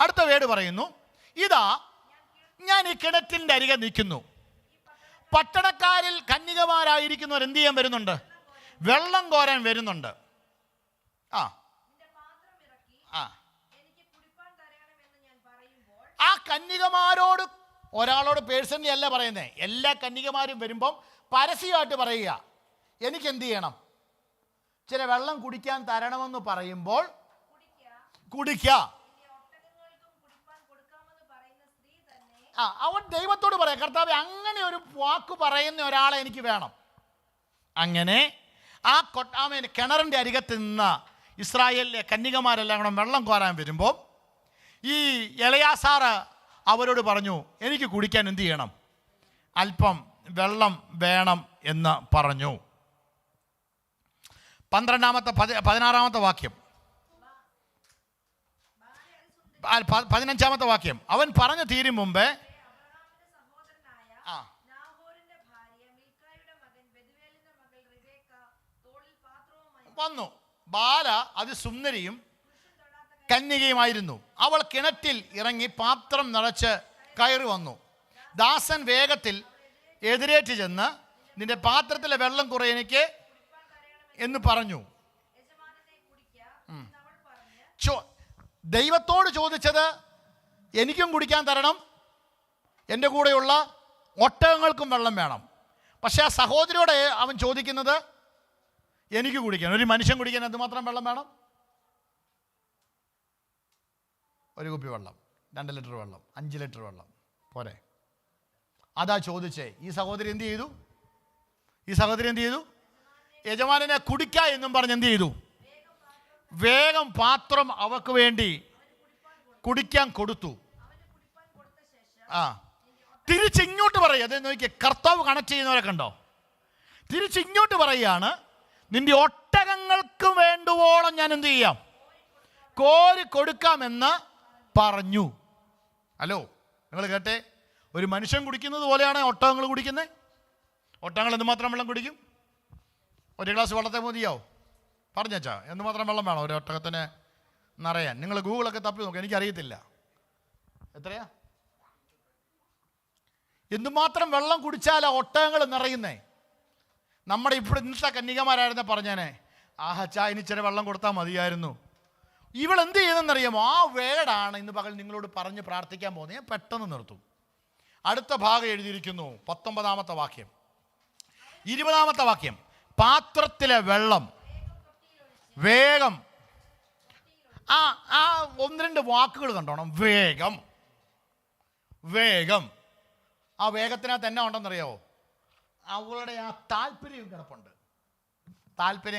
അടുത്ത വേട് പറയുന്നു, ഇതാ ഞാൻ ഈ കിണറ്റിൻ്റെ അരികെ നിൽക്കുന്നു. പട്ടണക്കാരിൽ കന്യകമാരായിരിക്കുന്നവർ എന്ത് ചെയ്യാൻ വരുന്നുണ്ട്? വെള്ളം കോരാൻ വരുന്നുണ്ട്. ആ കന്യകമാരോട്, ഒരാളോട് പേഴ്സണലി അല്ല പറയുന്നത്, എല്ലാ കന്യകമാരും വരുമ്പം പരസ്യമായിട്ട് പറയുക, എനിക്ക് എന്ത് ചെയ്യണം? ചില വെള്ളം കുടിക്കാൻ തരണമെന്ന് പറയുമ്പോൾ കുടിക്കുക. അവൻ ദൈവത്തോട് പറയാം, കർത്താവേ അങ്ങനെ ഒരു വാക്ക് പറയുന്ന ഒരാളെ എനിക്ക് വേണം. അങ്ങനെ ആ കിണറിൻ്റെ അരികത്ത് നിന്ന് ഇസ്രായേലിലെ കന്യകമാരെല്ലാം കൂടെ വെള്ളം കോരാൻ വരുമ്പോൾ ഈ എലയാസാർ അവരോട് പറഞ്ഞു, എനിക്ക് കുടിക്കാൻ എന്ത് ചെയ്യണം? അല്പം വെള്ളം വേണം എന്ന് പറഞ്ഞു. 16-ാമത്തെ വാക്യം, 15-ാമത്തെ വാക്യം. അവൻ പറഞ്ഞു തീരും മുമ്പേ വന്നു. ബാല അതിസുന്ദരിയും കന്യകയുമായിരുന്നു. അവൾ കിണറ്റിൽ ഇറങ്ങി പാത്രം നിറച്ച് കയറി വന്നു. ദാസൻ വേഗത്തിൽ എതിരേറ്റ് ചെന്ന്, നിന്റെ പാത്രത്തിലെ വെള്ളം കുറെ എനിക്ക് എന്ന് പറഞ്ഞു. ദൈവത്തോട് ചോദിച്ചത്, എനിക്കും കുടിക്കാൻ തരണം, എൻ്റെ കൂടെയുള്ള ഒട്ടകങ്ങൾക്കും വെള്ളം വേണം. പക്ഷെ ആ സഹോദരിയോട് അവൻ ചോദിക്കുന്നത്, എനിക്ക് കുടിക്കാൻ, ഒരു മനുഷ്യൻ കുടിക്കാൻ എന്തുമാത്രം വെള്ളം വേണം? 1 കുപ്പി വെള്ളം, 2 ലിറ്റർ വെള്ളം, 5 ലിറ്റർ വെള്ളം പോരെ? അതാ ചോദിച്ചേ. ഈ സഹോദരി എന്ത് ചെയ്തു? യജമാനനെ കുടിക്ക എന്നും പറഞ്ഞ് എന്ത് ചെയ്തു? വേഗം പാത്രം അവക്ക് വേണ്ടി കുടിക്കാൻ കൊടുത്തു. തിരിച്ചിങ്ങോട്ട് പറയുക. അത് നോക്കിയ കർത്താവ് കണക്ട് ചെയ്യുന്നവരെ കണ്ടോ? തിരിച്ചിങ്ങോട്ട് പറയുകയാണ്, നിന്റെ ഒട്ടകങ്ങൾക്ക് വേണ്ടുവോളം ഞാൻ എന്ത് ചെയ്യാം? കോരി കൊടുക്കാമെന്ന് പറഞ്ഞു. ഹലോ, നിങ്ങൾ കേട്ടെ, ഒരു മനുഷ്യൻ കുടിക്കുന്നത് പോലെയാണ് ഒട്ടകങ്ങൾ കുടിക്കുന്നത്. ഒട്ടകങ്ങൾ എന്തുമാത്രം വെള്ളം കുടിക്കും? 1 ഗ്ലാസ് വെള്ളത്തെ മതിയാവും? പറഞ്ഞാ എന്തുമാത്രം വെള്ളം വേണം ഒരു ഒട്ടകത്തിന് നിറയാൻ? നിങ്ങൾ ഗൂഗിളൊക്കെ തപ്പി നോക്കുക, എനിക്കറിയത്തില്ല എത്രയാ, എന്തുമാത്രം വെള്ളം കുടിച്ചാലാ ഒട്ടകങ്ങൾ നിറയുന്നേ. നമ്മുടെ ഇന്നത്തെ കന്യകമാരായിരുന്നെ പറഞ്ഞേനെ, ഇച്ചിരി വെള്ളം കൊടുത്താൽ മതിയായിരുന്നു. ഇവൾ എന്ത് ചെയ്തെന്നറിയാമോ? ആ വേടാണ് ഇന്ന് പകൽ നിങ്ങളോട് പറഞ്ഞ് പ്രാർത്ഥിക്കാൻ പോകുന്നത്. ഞാൻ പെട്ടെന്ന് നിർത്തും. അടുത്ത ഭാഗം എഴുതിയിരിക്കുന്നു, 19-ാമത്തെ വാക്യം, 20-ാമത്തെ വാക്യം. പാത്രത്തിലെ വെള്ളം വേഗം. ആ 1-2 വാക്കുകൾ കണ്ടോണം. വേഗം, വേഗം. ആ വേഗത്തിനകത്ത് എന്നാ ഉണ്ടെന്നറിയാമോ? അവളുടെ ആ താല്പര്യം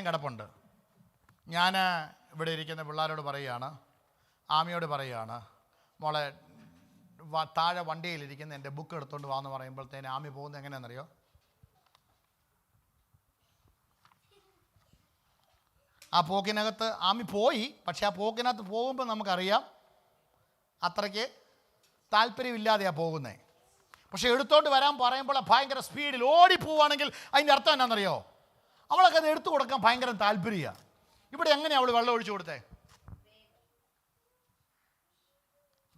കിടപ്പുണ്ട്. ഞാൻ ഇവിടെ ഇരിക്കുന്ന പിള്ളേരോട് പറയുകയാണ്, ആമിയോട് പറയുകയാണ്, മോളെ താഴെ വണ്ടിയിലിരിക്കുന്ന എൻ്റെ ബുക്ക് എടുത്തുകൊണ്ട് വാന്ന് പറയുമ്പോഴത്തേന് ആമി പോകുന്നത് എങ്ങനെയാണെന്നറിയോ? ആ പോക്കിനകത്ത് ആമി പോയി. പക്ഷെ ആ പോക്കിനകത്ത് പോകുമ്പോൾ നമുക്കറിയാം അത്രയ്ക്ക് താല്പര്യമില്ലാതെയാണ് പോകുന്നത്. പക്ഷെ എടുത്തോണ്ട് വരാൻ പറയുമ്പോൾ ഭയങ്കര സ്പീഡിൽ ഓടിപ്പോവുകയാണെങ്കിൽ അതിൻ്റെ അർത്ഥം എന്നാണെന്നറിയോ? അവളൊക്കെ അത് എടുത്തു കൊടുക്കാൻ ഭയങ്കര താല്പര്യമാണ്. ഇവിടെ എങ്ങനെയാണ് അവൾ വെള്ളം ഒഴിച്ചു കൊടുത്തേ?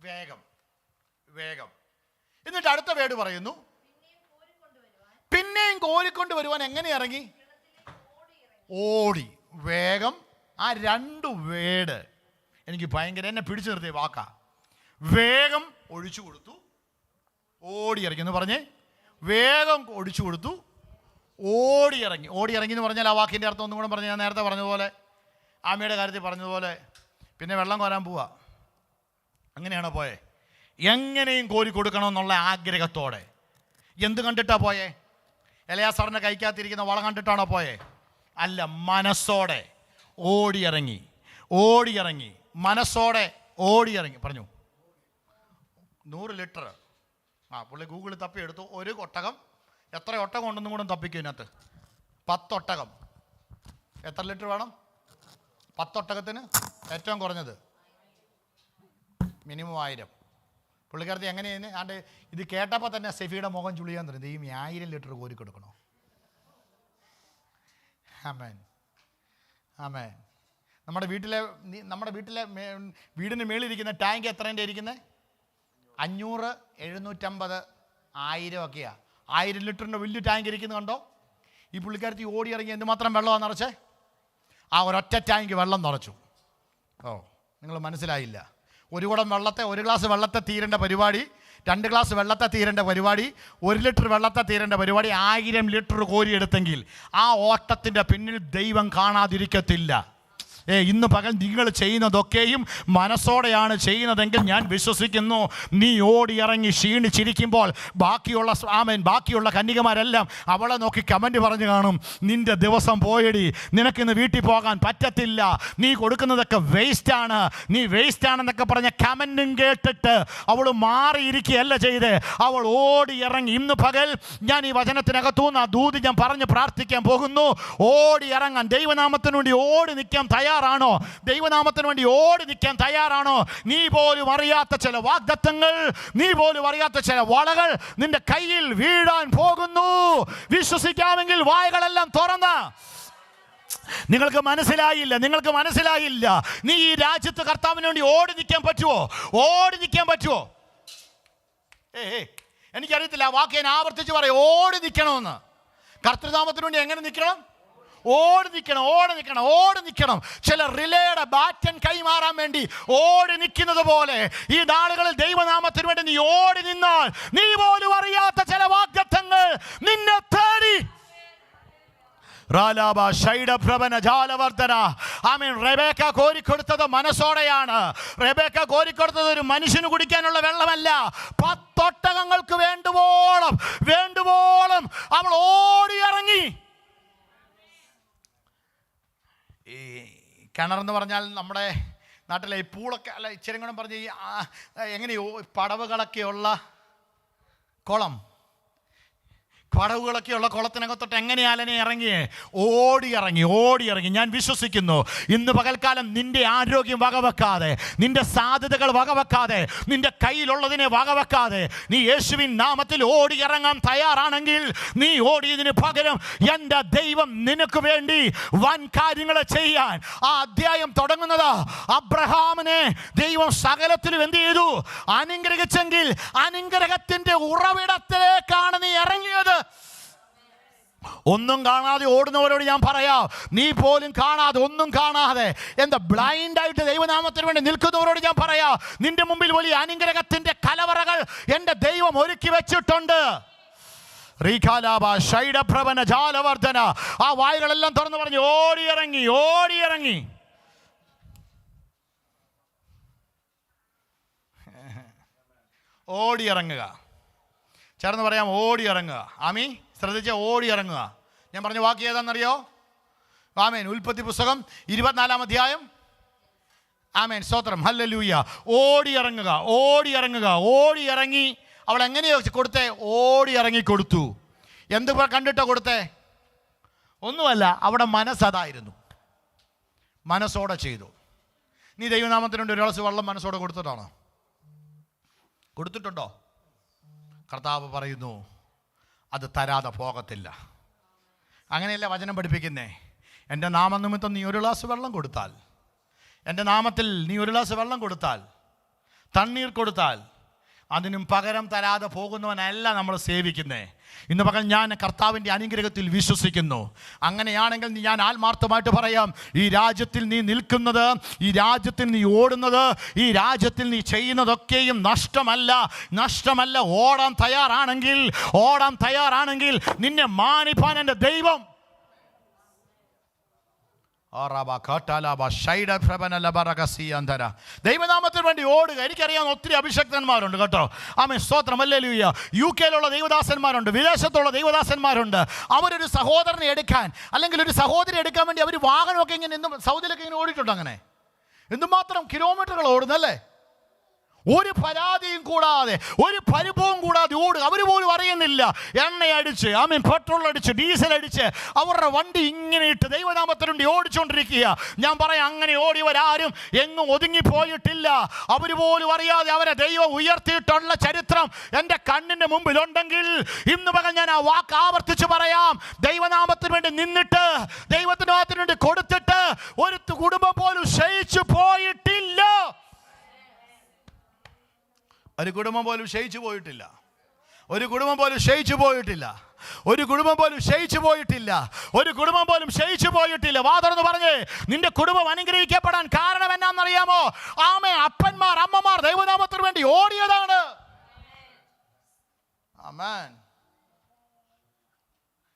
വേഗം, വേഗം. എന്നിട്ട് അടുത്ത വേട് പറയുന്നു, പിന്നെയും കോരിക്കൊണ്ട് വരുവാൻ എങ്ങനെ ഇറങ്ങി? ഓടി. വേഗം. ആ 2 വേട് എനിക്ക് ഭയങ്കര എന്നെ പിടിച്ചു നിർത്തിയ വാക്കാ. വേഗം ഒഴിച്ചു കൊടുത്തു, ഓടി ഇറങ്ങി എന്ന് പറഞ്ഞേ. വേഗം ഒഴിച്ചു കൊടുത്തു, ഓടി ഇറങ്ങി എന്ന് പറഞ്ഞാൽ ആ വാക്കിൻ്റെ അർത്ഥം ഒന്നും കൂടെ പറഞ്ഞ് ഞാൻ നേരത്തെ പറഞ്ഞതുപോലെ, ആമയുടെ കാര്യത്തിൽ പറഞ്ഞതുപോലെ, പിന്നെ വെള്ളം കോരാൻ പോവാ. അങ്ങനെയാണോ പോയേ? എങ്ങനെയും കോരി കൊടുക്കണമെന്നുള്ള ആഗ്രഹത്തോടെ. എന്ത് കണ്ടിട്ടാ പോയേ? എലയാസാറിൻ്റെ കൈക്കകത്തിരിക്കുന്ന വളം കണ്ടിട്ടാണോ പോയേ? അല്ല, മനസ്സോടെ ഓടിയിറങ്ങി, മനസ്സോടെ ഓടിയിറങ്ങി. പറഞ്ഞു 100 ലിറ്റർ. പുള്ളി ഗൂഗിളിൽ തപ്പി എടുത്തു. ഒരു ഒട്ടകം, എത്ര ഒട്ടകം ഉണ്ടെന്നും കൂടെ തപ്പിക്കും ഇതിനകത്ത്. 10 ഒട്ടകം. എത്ര ലിറ്റർ വേണം? 10 ഒട്ടകത്തിന് ഏറ്റവും കുറഞ്ഞത് മിനിമം 1000. പുള്ളിക്കാരത്തി എങ്ങനെയാണ്? ആണ്ട് ഇത് കേട്ടപ്പോൾ തന്നെ സെഫിയുടെ മുഖം ചുളിയാൻ തുടങ്ങി. ഈ 1000 ലിറ്റർ കോരി കൊടുക്കണോ? ആമേൻ, ആമേൻ. നമ്മുടെ വീട്ടിലെ വീടിന് മേളിലിരിക്കുന്ന ടാങ്ക് എത്രേൻ്റെ ഇരിക്കുന്നത്? 500, 750, 1000 ഒക്കെയാണ്. 1000 ലിറ്ററിൻ്റെ വലിയ ടാങ്ക് ഇരിക്കുന്നത് കണ്ടോ? ഈ പുള്ളിക്കാരത്തി ഓടി ഇറങ്ങി എന്തുമാത്രം വെള്ളമാണ് നിറച്ചേ? ആ ഒരൊറ്റ ടാങ്ക് വെള്ളം നിറച്ചു. നിങ്ങൾ മനസ്സിലായില്ല. 1 കുടം വെള്ളത്തെ, 1 ഗ്ലാസ് വെള്ളത്തെ തീരേണ്ട പരിപാടി, 2 ഗ്ലാസ് വെള്ളത്തെ തീരേണ്ട പരിപാടി, 1 ലിറ്റർ വെള്ളത്തെ തീരേണ്ട പരിപാടി 1000 ലിറ്റർ കോരിയെടുത്തെങ്കിൽ ആ ഓട്ടത്തിൻ്റെ പിന്നിൽ ദൈവം കാണാതിരിക്കത്തില്ല. ഇന്ന് പകൽ നിങ്ങൾ ചെയ്യുന്നതൊക്കെയും മനസ്സോടെയാണ് ചെയ്യുന്നതെങ്കിൽ ഞാൻ വിശ്വസിക്കുന്നു നീ ഓടിയിറങ്ങി ക്ഷീണിച്ചിരിക്കുമ്പോൾ ബാക്കിയുള്ള കന്യകമാരെല്ലാം അവളെ നോക്കി കമൻറ്റ് പറഞ്ഞു കാണും, നിന്റെ ദിവസം പോയടി, നിനക്കിന്ന് വീട്ടിൽ പോകാൻ പറ്റത്തില്ല, നീ കൊടുക്കുന്നതൊക്കെ വേസ്റ്റാണ്, നീ വേസ്റ്റാണെന്നൊക്കെ പറഞ്ഞ കമൻറ്റും കേട്ടിട്ട് അവൾ മാറിയിരിക്കുകയല്ല ചെയ്ത്, അവൾ ഓടിയിറങ്ങി. ഇന്ന് പകൽ ഞാൻ ഈ വചനത്തിനകത്തുനിന്ന് ആ ദൂത് ഞാൻ പറഞ്ഞ് പ്രാർത്ഥിക്കാൻ പോകുന്നു. ഓടിയിറങ്ങാൻ, ദൈവനാമത്തിന് വേണ്ടി ഓടി നിൽക്കാൻ തയ്യാറാണോ? ദൈവനാമത്തിന് വേണ്ടി ഓടി നിൽക്കാൻ തയ്യാറാണോ? നീ പോലും അറിയാത്ത ചില വാഗ്ദത്തങ്ങൾ, നീ പോലും അറിയാത്ത ചില വളകൾ നിന്റെ കയ്യിൽ വീഴാൻ പോകുന്നു. വിശ്വസിക്കാമെങ്കിൽ വായകളെല്ലാം തുറന്ന. നിങ്ങൾക്ക് മനസ്സിലായില്ല. നീ ഈ രാജ്യത്ത് കർത്താവിന് വേണ്ടി ഓടി നിൽക്കാൻ പറ്റുമോ? എനിക്കറിയത്തില്ല. ആ വാക്ക് ഞാൻ ആവർത്തിച്ച് പറയും, ഓടി നിൽക്കണമെന്ന്. കർത്തൃനാമത്തിന് വേണ്ടി എങ്ങനെ നിൽക്കണം? ഓടി നിൽക്കണം. ചില റിലേയുടെ ബാറ്റൻ കൈമാറാൻ വേണ്ടി ഓടി നിൽക്കുന്നത് പോലെ ഈ നാളുകളിൽ ദൈവനാമത്തിന് വേണ്ടി നീ ഓടി നിന്നാൽ നീ പോലും അറിയാത്ത ചില വാഗ്ദത്തങ്ങൾ നിന്നെ തേടി. റെബേക്ക കോരിക്കൊടുത്തത് മനസ്സോടെയാണ്. റെബേക്ക കോരിക്കൊടുത്തത് ഒരു മനുഷ്യന് കുടിക്കാനുള്ള വെള്ളമല്ല, 10 ഒട്ടകങ്ങൾക്ക് വേണ്ടുവോളം അവൾ ഓടിയിറങ്ങി. ഈ കിണറെന്ന് പറഞ്ഞാൽ നമ്മുടെ നാട്ടിലെ ഈ പൂളൊക്കെ അല്ല, ഇച്ചിരി കൂടെ പറഞ്ഞ് ഈ എങ്ങനെയോ പടവുകളൊക്കെയുള്ള പടവുകളൊക്കെയുള്ള കുളത്തിനകത്തോട്ട് എങ്ങനെയാലനെ ഇറങ്ങിയേ? ഓടിയിറങ്ങി. ഞാൻ വിശ്വസിക്കുന്നു ഇന്ന് പകൽക്കാലം നിന്റെ ആരോഗ്യം വകവെക്കാതെ, നിന്റെ സാധ്യതകൾ വകവെക്കാതെ, നിന്റെ കയ്യിലുള്ളതിനെ വകവെക്കാതെ നീ യേശുവിൻ നാമത്തിൽ ഓടിയിറങ്ങാൻ തയ്യാറാണെങ്കിൽ, നീ ഓടിയതിന് പകരം എൻ്റെ ദൈവം നിനക്ക് വേണ്ടി വൻ കാര്യങ്ങൾ ചെയ്യാൻ. ആ അധ്യായം തുടങ്ങുന്നത് അബ്രഹാമിനെ ദൈവം സകലത്തിലും എന്ത് ചെയ്തു? അനുഗ്രഹിച്ചെങ്കിൽ അനുഗ്രഹത്തിൻ്റെ ഉറവിടത്തിലേക്കാണ് നീ ഇറങ്ങിയത്. ഒന്നും കാണാതെ ഓടുന്നവരോട് ഞാൻ പറയാം, നീ പോലും കാണാതെ, ഒന്നും കാണാതെ എന്താ ബ്ലൈൻഡായിട്ട് ദൈവനാമത്തിന് വേണ്ടി നിൽക്കുന്നവരോട് ഞാൻ പറയാം, നിന്റെ മുമ്പിൽ വലിയ അനുഗ്രഹത്തിന്റെ കലവറകൾ എൻ്റെ ദൈവം ഒരുക്കി വെച്ചിട്ടുണ്ട്. ജാലവർദ്ധന, ആ വായുകളെല്ലാം തുറന്നു പറഞ്ഞു ഓടിയിറങ്ങി, ഓടിയിറങ്ങി. ഓടിയിറങ്ങുക, ചേർന്ന് പറയാം, ഓടിയിറങ്ങുക. ആമീൻ. ശ്രദ്ധിച്ച, ഓടിയിറങ്ങുക. ഞാൻ പറഞ്ഞ വാക്ക് ഏതാണെന്നറിയോ? ആമേൻ. ഉൽപ്പത്തി പുസ്തകം 24-ാം അധ്യായം. ആമേൻ, സ്തോത്രം, ഹല്ലേലൂയ. ഓടിയിറങ്ങുക, ഓടിയിറങ്ങുക. ഓടിയിറങ്ങി. അവൾ എങ്ങനെയോ കൊടുത്തേ? ഓടിയിറങ്ങി കൊടുത്തു. എന്ത് കണ്ടിട്ടോ കൊടുത്തേ? ഒന്നുമല്ല, അവിടെ മനസ്സതായിരുന്നു. മനസ്സോടെ ചെയ്തു. നീ ദൈവനാമത്തിനുണ്ട് ഒരു ഗ്ലാസ് വെള്ളം മനസ്സോടെ കൊടുത്തിട്ടാണോ? കൊടുത്തിട്ടുണ്ടോ? കർത്താവ് പറയുന്നു അത് തരാതെ പോകത്തില്ല. അങ്ങനെയല്ല വചനം പഠിപ്പിക്കുന്നേ. എൻ്റെ നാമനിമിത്തം നീ ഒരു ഗ്ലാസ് വെള്ളം കൊടുത്താൽ, എൻ്റെ നാമത്തിൽ നീ ഒരു ഗ്ലാസ് വെള്ളം കൊടുത്താൽ, തണ്ണീർ കൊടുത്താൽ, അതിനും പകരം തരാതെ പോകുന്നവനല്ല നമ്മൾ സേവിക്കുന്നേ. ഇന്ന് പകൽ ഞാൻ കർത്താവിൻ്റെ അനുഗ്രഹത്തിൽ വിശ്വസിക്കുന്നു. അങ്ങനെയാണെങ്കിൽ ഞാൻ ആത്മാർത്ഥമായിട്ട് പറയാം, ഈ രാജ്യത്തിൽ നീ നിൽക്കുന്നത്, ഈ രാജ്യത്തിൽ നീ ഓടുന്നത്, ഈ രാജ്യത്തിൽ നീ ചെയ്യുന്നതൊക്കെയും നഷ്ടമല്ല, നഷ്ടമല്ല. ഓടാൻ തയ്യാറാണെങ്കിൽ നിന്നെ മാനിപ്പാൻ എൻ്റെ ദൈവം ദൈവനാമത്തിന് വേണ്ടി ഓടുക. എനിക്കറിയാവുന്ന ഒത്തിരി അഭിഷക്തന്മാരുണ്ട് കേട്ടോ. ആമേൻ, സ്തോത്രം, ഹല്ലേലൂയ. UK-യിലുള്ള ദൈവദാസന്മാരുണ്ട്, വിദേശത്തുള്ള ദൈവദാസന്മാരുണ്ട്. അവരൊരു സഹോദരനെ എടുക്കാൻ അല്ലെങ്കിൽ ഒരു സഹോദരി എടുക്കാൻ വേണ്ടി അവർ വാഹനമൊക്കെ ഇങ്ങനെ സൗദിയിലൊക്കെ ഇങ്ങനെ ഓടിയിട്ടുണ്ട്. അങ്ങനെ എന്തുമാത്രം കിലോമീറ്ററുകൾ ഓടുന്നല്ലേ? ഒരു പരാതിയും കൂടാതെ, ഒരു പരിഭവവും കൂടാതെ ഓടുക. അവർ പോലും അറിയുന്നില്ല. എണ്ണയടിച്ച്, ആമീൻ, പെട്രോൾ അടിച്ച്, ഡീസൽ അടിച്ച് അവരുടെ വണ്ടി ഇങ്ങനെ ഇട്ട് ദൈവനാമത്തിനുണ്ട് ഓടിച്ചുകൊണ്ടിരിക്കുക. ഞാൻ പറയാം, അങ്ങനെ ഓടിയവരാരും എങ്ങും ഒതുങ്ങിപ്പോയിട്ടില്ല. അവർ പോലും അറിയാതെ അവരെ ദൈവം ഉയർത്തിയിട്ടുള്ള ചരിത്രം എൻ്റെ കണ്ണിൻ്റെ മുമ്പിലുണ്ടെങ്കിൽ ഇന്ന് പകൽ ഞാൻ ആ വാക്ക് ആവർത്തിച്ച് പറയാം. ദൈവനാമത്തിന് വേണ്ടി നിന്നിട്ട്, ദൈവത്തിനാമത്തിന് വേണ്ടി കൊടുത്തിട്ട് ഒരു കുടുംബം പോലും ക്ഷയിച്ചു പോയിട്ടില്ല. ഒരു കുടുംബം പോലും ക്ഷയിച്ചു പോയിട്ടില്ല. ഒരു കുടുംബം പോലും ക്ഷയിച്ചു പോയിട്ടില്ല. ഒരു കുടുംബം പോലും ക്ഷയിച്ചു പോയിട്ടില്ല. ഒരു കുടുംബം പോലും ക്ഷയിച്ചു പോയിട്ടില്ല. വാ തുറന്ന് പറഞ്ഞേ, നിന്റെ കുടുംബം അനുഗ്രഹിക്കപ്പെടാൻ കാരണം എന്നാണെന്നറിയാമോ? ആമേ, അപ്പന്മാർ, അമ്മമാർ ദൈവനാമത്തിന് വേണ്ടി ഓടിയതാണ്. ആമേൻ.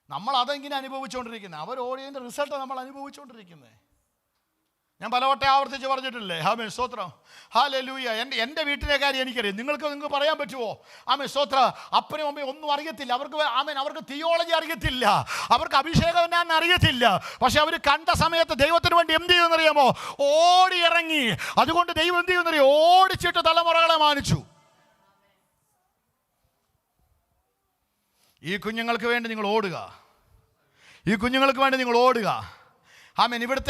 നമ്മൾ അതെങ്ങനെ അനുഭവിച്ചുകൊണ്ടിരിക്കുന്നത്? അവർ ഓടിയതിൻ്റെ റിസൾട്ട് നമ്മൾ അനുഭവിച്ചുകൊണ്ടിരിക്കുന്നത്. ഞാൻ പലവട്ടം ആവർത്തിച്ച് പറഞ്ഞിട്ടില്ലേ? ആമേൻ, സ്തോത്രം, ഹല്ലേലൂയ. എൻ്റെ വീട്ടിലെ കാര്യം എനിക്കറിയാം. നിങ്ങൾക്ക് പറയാൻ പറ്റുമോ? ആമേൻ, സ്തോത്രം. അപ്പനും അമ്മയും ഒന്നും അറിയത്തില്ല. അവർക്ക് തിയോളജി അറിയത്തില്ല, അവർക്ക് അഭിഷേകം എന്നാന്ന് അറിയത്തില്ല. പക്ഷെ അവർ കണ്ട സമയത്ത് ദൈവത്തിന് വേണ്ടി എന്ത് ചെയ്യുമെന്നറിയാമോ? ഓടിയിറങ്ങി. അതുകൊണ്ട് ദൈവം എന്ത് ചെയ്യുമെന്നറിയോ? ഓടിച്ചിട്ട് തലമുറകളെ മാനിച്ചു. ഈ കുഞ്ഞുങ്ങൾക്ക് വേണ്ടി നിങ്ങൾ ഓടുക. ഈ കുഞ്ഞുങ്ങൾക്ക് വേണ്ടി നിങ്ങൾ ഓടുക. ആമേൻ. ഇവിടെ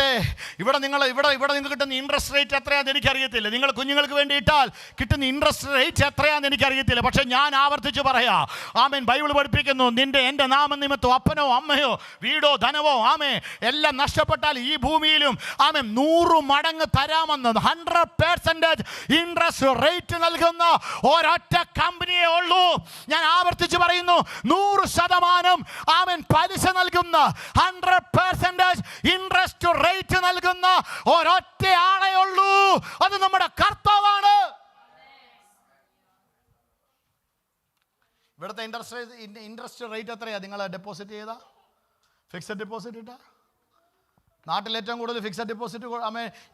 നിങ്ങൾക്ക് കിട്ടുന്ന ഇൻട്രസ്റ്റ് റേറ്റ് എത്രയാണെന്ന് എനിക്കറിയത്തില്ല. നിങ്ങൾ കുഞ്ഞുങ്ങൾക്ക് വേണ്ടി ഇട്ടാൽ കിട്ടുന്ന ഇൻട്രസ്റ്റ് റേറ്റ് എത്രയാണെന്ന് എനിക്കറിയത്തില്ല. പക്ഷെ ഞാൻ ആവർത്തിച്ച് പറയാം, ആമേൻ, ബൈബിൾ പഠിപ്പിക്കുന്നു, എൻ്റെ നാമനിമിത്തം അപ്പനോ അമ്മയോ വീടോ ധനവോ ആമേ എല്ലാം നഷ്ടപ്പെട്ടാൽ ഈ ഭൂമിയിലും ആമേൻ 100 മടങ്ങ് തരാമെന്ന് 100% ഇൻട്രസ്റ്റ് റേറ്റ് നൽകുന്ന ഒരൊറ്റ കമ്പനിയേ ഉള്ളൂ. ഞാൻ ആവർത്തിച്ച് പറയുന്നു, 100% ആമേൻ പലിശ നൽകുന്ന 100% ഇൻട്രസ്റ്റ് റേറ്റ് നൽകുന്ന ഒരൊറ്റ ആളേ ഉള്ളൂ. അത് നമ്മുടെ കർത്താവാണ്. ഇവിടുത്തെ ഇൻട്രസ്റ്റ് റേറ്റ് എത്രയാ? നിങ്ങൾ ഡെപ്പോസിറ്റ് ചെയ്താ, ഫിക്സഡ് ഡെപ്പോസിറ്റ് ഇട്ടാ? നാട്ടിൽ ഏറ്റവും കൂടുതൽ ഫിക്സഡ് ഡെപ്പോസിറ്റ്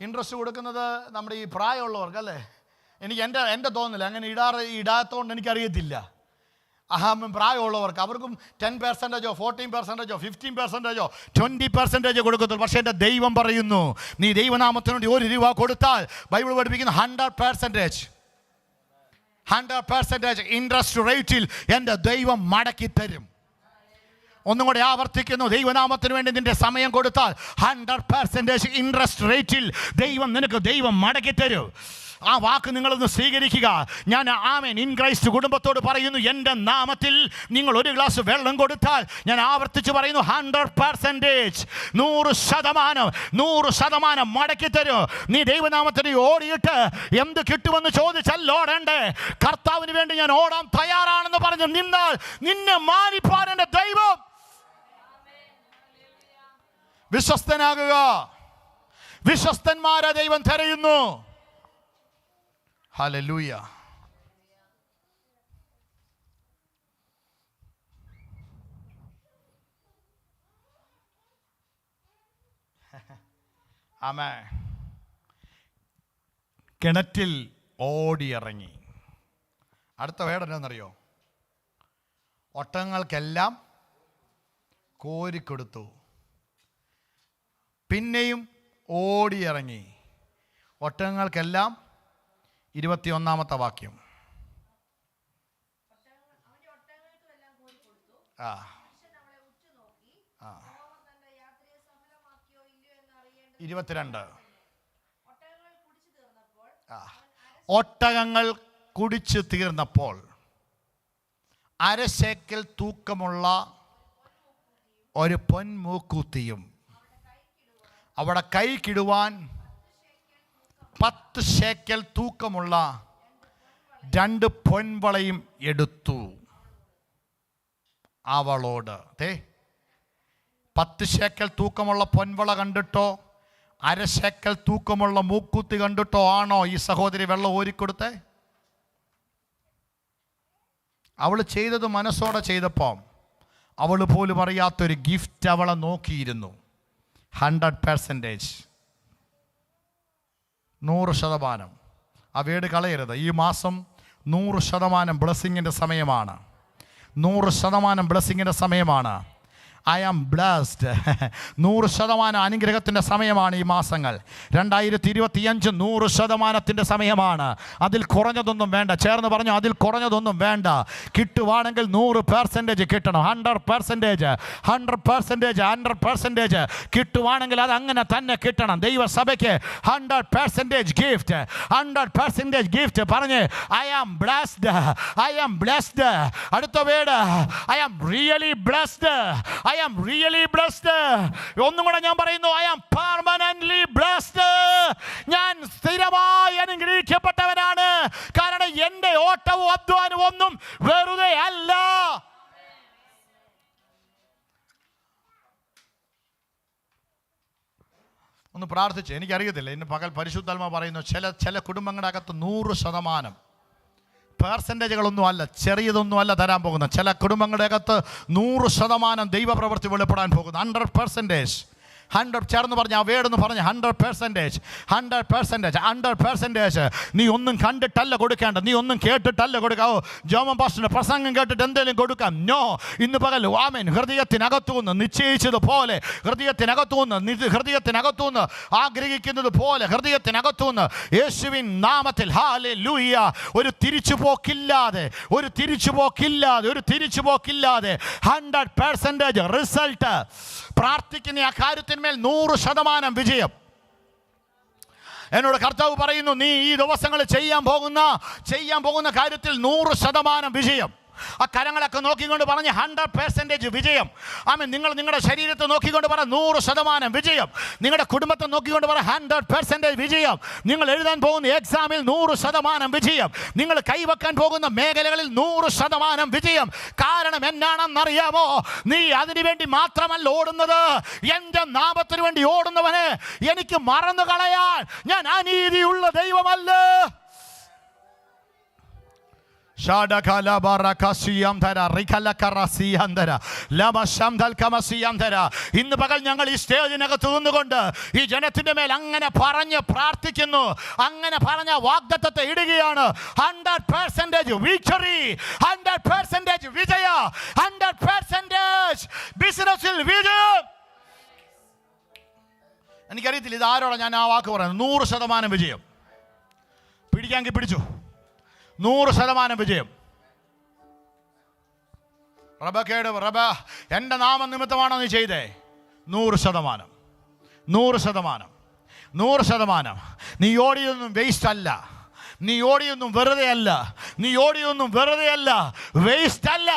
ഇൻട്രസ്റ്റ് കൊടുക്കുന്നത് നമ്മുടെ ഈ പ്രായമുള്ളവർക്കല്ലേ? എനിക്ക് എൻ്റെ തോന്നുന്നില്ല. അങ്ങനെ ഇടാത്തതുകൊണ്ട് എനിക്കറിയത്തില്ല. പ്രായമുള്ളവർക്ക് അവർക്കും 10%, 14%, 15%, 20% കൊടുക്കത്തുള്ളൂ. പക്ഷേ എൻ്റെ ദൈവം പറയുന്നു, നീ ദൈവനാമത്തിന് വേണ്ടി 1 രൂപ കൊടുത്താൽ ബൈബിൾ പഠിപ്പിക്കുന്ന 100% ഇൻട്രസ്റ്റ് റേറ്റിൽ എൻ്റെ ദൈവം മടക്കി തരും. ഒന്നും കൂടെ ആവർത്തിക്കുന്നു, ദൈവനാമത്തിന് വേണ്ടി നിന്റെ സമയം കൊടുത്താൽ 100% ഇൻട്രസ്റ്റ് റേറ്റിൽ ദൈവം മടക്കി തരും. ആ വാക്ക് നിങ്ങളൊന്ന് സ്വീകരിക്കുക. ഞാൻ ആമേൻ ഇൻ ക്രൈസ്റ്റ് കുടുംബത്തോട് പറയുന്നു, എൻ്റെ നാമത്തിൽ നിങ്ങൾ 1 ഗ്ലാസ് വെള്ളം കൊടുത്താൽ, ഞാൻ ആവർത്തിച്ച് പറയുന്നു, 100% 100% മടക്കി തരും. നീ ദൈവനാമത്തിന് ഓടിയിട്ട് എന്ത് കിട്ടുമെന്ന് ചോദിച്ചാൽ ഓടണ്ടേ. കർത്താവിന് വേണ്ടി ഞാൻ ഓടാൻ തയ്യാറാണെന്ന് പറഞ്ഞ് നിന്നാൽ നിന്നെ മാനിപ്പാൻ എൻ്റെ ദൈവം വിശ്വസ്തനാകുക. വിശ്വസ്തന്മാരെ ദൈവം തിരയുന്നു. ഹല്ലേലൂയ. ആമേൻ. കിണറ്റിൽ ഓടിയിറങ്ങി. അടുത്ത വേർഡ് എന്നാണെന്നറിയോ? ഒട്ടകങ്ങൾക്കെല്ലാം കോരിക്കൊടുത്തു. പിന്നെയും ഓടിയിറങ്ങി. ഒട്ടകങ്ങൾക്കെല്ലാം 21-ാമത്തെ വാക്യം. ആ ആ 22. ഒട്ടകങ്ങൾ കുടിച്ചു തീർന്നപ്പോൾ അരശേക്കൽ തൂക്കമുള്ള ഒരു പൊൻമൂക്കുത്തിയും അവിടെ കൈക്കിടുവാൻ 10 ശേക്കൽ തൂക്കമുള്ള 2 പൊൻവളയും എടുത്തു. അവളോട് 10 ശേക്കൽ തൂക്കമുള്ള പൊൻവള കണ്ടിട്ടോ അരശേക്കൽ തൂക്കമുള്ള മൂക്കുത്തി കണ്ടിട്ടോ ആണോ ഈ സഹോദരി വെള്ളം ഓരിക്കൊടുത്തേ? അവൾ ചെയ്തത് മനസ്സോടെ ചെയ്തപ്പോൾ അവൾ പോലും അറിയാത്തൊരു ഗിഫ്റ്റ് അവളെ നോക്കിയിരുന്നു. 100%, 100%. ആ വേട് കളയരുത്. ഈ മാസം 100% ബ്ലെസ്സിങ്ങിൻ്റെ സമയമാണ്. 100% ബ്ലെസ്സിങ്ങിൻ്റെ സമയമാണ്. I am blessed. 100% അനുഗ്രഹത്തിൻ്റെ സമയമാണ് ഈ മാസങ്ങൾ. 2025 100%ത്തിൻ്റെ സമയമാണ്. അതിൽ കുറഞ്ഞതൊന്നും വേണ്ട. ചേർന്ന് പറഞ്ഞു, അതിൽ കുറഞ്ഞതൊന്നും വേണ്ട. കിട്ടുവാണെങ്കിൽ 100% കിട്ടണം. 100%, 100%, 100% കിട്ടുവാണെങ്കിൽ അത് അങ്ങനെ തന്നെ കിട്ടണം. ദൈവസഭയ്ക്ക് 100% ഗിഫ്റ്റ്, 100% ഗിഫ്റ്റ്. പറഞ്ഞ് I am blessed, I am blessed. അടുത്ത word I am really blessed, I am really blessed. ഒന്നും കൂടെ ഞാൻ പറയുന്നു, I am permanently blessed. ഞാൻ സ്ഥിരമായി അനുഗ്രഹിക്കപ്പെട്ടവനാണ്. കാരണം എൻ്റെ ഓട്ടവും അധ്വാനവും ഒന്നും വെറുതെ അല്ല. ഒന്ന് പ്രാർത്ഥിച്ച്. എനിക്കറിയത്തില്ല, ഇന്ന് പകൽ പരിശുദ്ധാത്മാവ് പറയുന്നു ചില കുടുംബങ്ങളുടെ അകത്ത് 100% പെർസെൻറ്റേജുകളൊന്നും അല്ല, ചെറിയതൊന്നും അല്ല തരാൻ പോകുന്നത്. ചില കുടുംബങ്ങളുടെ അകത്ത് 100% ദൈവപ്രവൃത്തി വെളിപ്പെടാൻ പോകുന്നു. 100%. 100 ചേർന്ന് പറഞ്ഞ ആ വേർഡെന്ന് പറഞ്ഞ് 100%, 100%, 100%. നീ ഒന്നും കണ്ടിട്ടല്ല കൊടുക്കേണ്ട, നീ ഒന്നും കേട്ടിട്ടല്ല കൊടുക്കാവോ. ജോമൻ പാസ്റ്ററിന്റെ പ്രസംഗം കേട്ടിട്ട് എന്തെങ്കിലും കൊടുക്കാം? നോ. ഇന്ന് പകൽ ആമേൻ ഹൃദയത്തിനകത്തുനിന്ന് നിശ്ചയിച്ചതുപോലെ, ഹൃദയത്തിനകത്തുനിന്ന് ആഗ്രഹിക്കുന്നത് പോലെ, ഹൃദയത്തിനകത്തുനിന്ന് യേശുവിൻ നാമത്തിൽ ഹല്ലേലൂയ. ഒരു തിരിച്ചുപോക്കില്ലാതെ 100% റിസൾട്ട്. പ്രാർത്ഥിക്കുന്ന ആ കാര്യത്തിന്മേൽ 100% വിജയം. എന്നോട് കർത്താവ് പറയുന്നു, നീ ഈ ദിവസങ്ങളിൽ ചെയ്യാൻ പോകുന്ന കാര്യത്തിൽ 100% വിജയം. ആ കരങ്ങളൊക്കെ നോക്കിക്കൊണ്ട് പറഞ്ഞ് 100% വിജയം. ആമേൻ. നിങ്ങൾ നിങ്ങളുടെ ശരീരത്തെ നോക്കിക്കൊണ്ട് പറ 100% വിജയം. നിങ്ങളുടെ കുടുംബത്തെ നോക്കിക്കൊണ്ട് പറ 100% വിജയം. നിങ്ങൾ എഴുതാൻ പോകുന്ന എക്സാമിൽ 100% വിജയം. നിങ്ങൾ കൈവക്കാൻ പോകുന്ന മേഖലകളിൽ 100% വിജയം. കാരണം എന്നാണെന്നറിയാമോ? നീ അതിനുവേണ്ടി മാത്രമല്ല ഓടുന്നത്. എൻ്റെ നാമത്തിന് വേണ്ടി ഓടുന്നവന് എനിക്ക് മറന്നു കളയാൻ ഞാൻ അനീതിയുള്ള ദൈവമല്ല. ഇന്ന് പകൽ ഞങ്ങൾ ഈ സ്റ്റേജിനകത്ത് നിന്നുകൊണ്ട് ഈ ജനത്തിന്റെ മേൽ അങ്ങനെ പറഞ്ഞ് പ്രാർത്ഥിക്കുന്നു, അങ്ങനെ പറഞ്ഞ വാഗ്ദത്തത്തെ ഇടുകയാണ്. 100% വിക്ടറി, 100% വിജയ, 100% ബിസിനസ്സിൽ വിജയം. എനിക്കറിയത്തില്ല ഇത് ആരോടാ ഞാൻ ആ വാക്ക് പറയുന്നത്. 100% വിജയം. പിടിക്കാമെങ്കിൽ പിടിച്ചു. 100% വിജയം. റബ എൻ്റെ നാമനിമിത്തമാണോ നീ ചെയ്തേ? 100%, 100%. നീ ഓടിയൊന്നും വേസ്റ്റ് അല്ല, നീ ഓടിയൊന്നും വെറുതെ അല്ല, വേസ്റ്റ് അല്ല.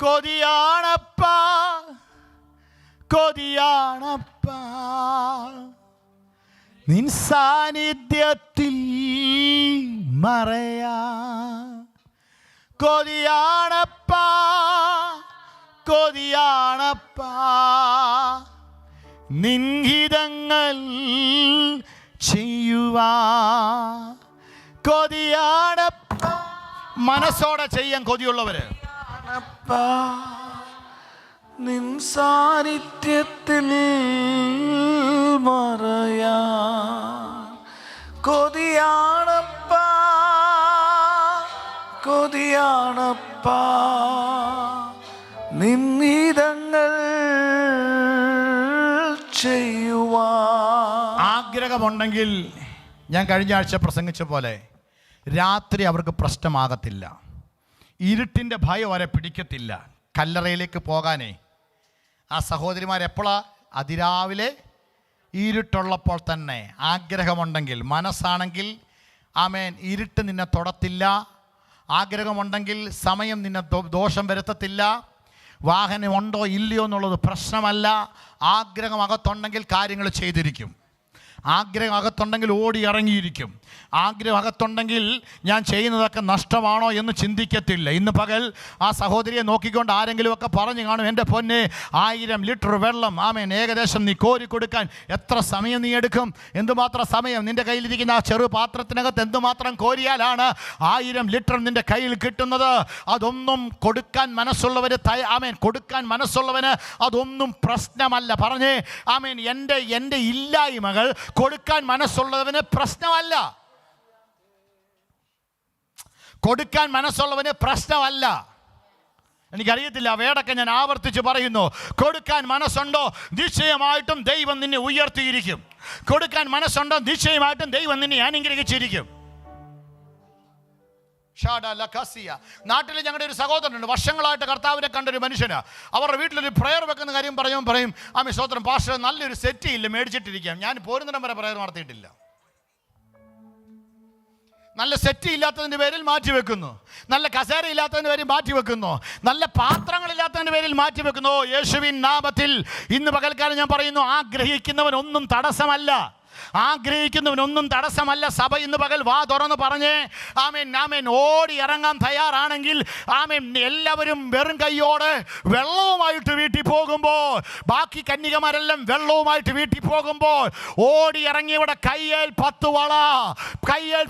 കൊതിയാണപ്പാ നിൻ സാന്നിധ്യത്തിൽ മറയാ കൊതിയാണപ്പാ കൊതിയാണപ്പാ നിൻഹിതങ്ങൾ ചെയ്യുവാ കൊതിയാണപ്പാ. മനസ്സോടെ ചെയ്യാൻ കൊതിയുള്ളവര് നിൻ സാന്നിധ്യത്തിൽ മറയാ കൊതിയാണപ്പാ കൊതിയാണപ്പാ നിന്നിതങ്ങൾ ചെയ്യുവാ. ആഗ്രഹമുണ്ടെങ്കിൽ ഞാൻ കഴിഞ്ഞ ആഴ്ച പ്രസംഗിച്ച പോലെ രാത്രി അവർക്ക് പ്രശ്നമാകത്തില്ല. ഇരുട്ടിൻ്റെ ഭയം അവരെ പിടിക്കത്തില്ല. കല്ലറയിലേക്ക് പോകാനേ ആ സഹോദരിമാരെപ്പോഴാ അതിരാവിലെ ഇരുട്ടുള്ളപ്പോൾ തന്നെ ആഗ്രഹമുണ്ടെങ്കിൽ, മനസ്സാണെങ്കിൽ ആമേൻ, ഇരുട്ട് നിന്നെ തൊടത്തില്ല. ആഗ്രഹമുണ്ടെങ്കിൽ സമയം നിന്നെ ദോഷം വരുത്തത്തില്ല. വാഹനം ഉണ്ടോ ഇല്ലയോ എന്നുള്ളത് പ്രശ്നമല്ല. ആഗ്രഹം അകത്തുണ്ടെങ്കിൽ കാര്യങ്ങൾ ചെയ്തിരിക്കും. ആഗ്രഹം അകത്തുണ്ടെങ്കിൽ ഓടി ഇറങ്ങിയിരിക്കും. ആഗ്രഹം അകത്തുണ്ടെങ്കിൽ ഞാൻ ചെയ്യുന്നതൊക്കെ നഷ്ടമാണോ എന്ന് ചിന്തിക്കത്തില്ല. ഇന്ന് പകൽ ആ സഹോദരിയെ നോക്കിക്കൊണ്ട് ആരെങ്കിലുമൊക്കെ പറഞ്ഞു കാണും, എൻ്റെ പൊന്നെ 1000 ലിറ്റർ വെള്ളം ആമേൻ ഏകദേശം നീ കോരി കൊടുക്കാൻ എത്ര സമയം നീ എടുക്കും? എന്തുമാത്രം സമയം? നിൻ്റെ കയ്യിലിരിക്കുന്ന ആ ചെറു പാത്രത്തിനകത്ത് എന്തുമാത്രം കോരിയാലാണ് 1000 ലിറ്റർ നിൻ്റെ കയ്യിൽ കിട്ടുന്നത്? അതൊന്നും കൊടുക്കാൻ മനസ്സുള്ളവന് ആമേൻ കൊടുക്കാൻ മനസ്സുള്ളവന് അതൊന്നും പ്രശ്നമല്ല. പറഞ്ഞേ ആമേൻ. എൻ്റെ ഇല്ലായ്മകൾ കൊടുക്കാൻ മനസ്സുള്ളവന് പ്രശ്നമല്ല. കൊടുക്കാൻ മനസ്സുള്ളവന് പ്രശ്നമല്ല. എനിക്കറിയത്തില്ല, വേടൊക്കെ ഞാൻ ആവർത്തിച്ച് പറയുന്നു. കൊടുക്കാൻ മനസ്സുണ്ടോ നിശ്ചയമായിട്ടും ദൈവം നിന്നെ ഉയർത്തിയിരിക്കും. കൊടുക്കാൻ മനസ്സുണ്ടോ നിശ്ചയമായിട്ടും ദൈവം നിന്നെ അനുഗ്രഹിച്ചിരിക്കും. നാട്ടിൽ ഞങ്ങളുടെ ഒരു സഹോദരനുണ്ട്. വർഷങ്ങളായിട്ട് കർത്താവിനെ കണ്ടൊരു മനുഷ്യന്. അവരുടെ വീട്ടിലൊരു പ്രയർ വെക്കുന്ന കാര്യം പറയും ആമേൻ സ്തോത്രം പാസ്റ്റർ നല്ലൊരു സെറ്റ് ഇല്ല, മേടിച്ചിട്ടിരിക്കാം. ഞാൻ പോരുന്നിടം വരെ പ്രയർ നടത്തിയിട്ടില്ല. നല്ല സെറ്റ് ഇല്ലാത്തതിൻ്റെ പേരിൽ മാറ്റിവെക്കുന്നു. നല്ല കസേര ഇല്ലാത്തതിൻ്റെ പേരിൽ മാറ്റിവെക്കുന്നു. നല്ല പാത്രങ്ങളില്ലാത്തതിൻ്റെ പേരിൽ മാറ്റിവെക്കുന്നു. യേശുവിൻ നാമത്തിൽ ഇന്ന് പകൽക്കാലം ഞാൻ പറയുന്നു, ആഗ്രഹിക്കുന്നവനൊന്നും തടസ്സമല്ല. ആഗ്രഹിക്കുന്നവനൊന്നും തടസ്സമല്ല. സഭ ഇന്ന് പകൽ വാ തുറന്ന് പറഞ്ഞേ ആമേൻ ആമേൻ ഓടി ഇറങ്ങാൻ തയ്യാറാണെങ്കിൽ ആമേൻ എല്ലാവരും വെറും കൈയോടെ വെള്ളവുമായിട്ട് വീട്ടിൽ പോകുമ്പോൾ, ബാക്കി കന്യകമാരെല്ലാം വെള്ളവുമായിട്ട് വീട്ടിൽ പോകുമ്പോൾ ഓടി ഇറങ്ങി ഇവിടെ കയ്യേൽ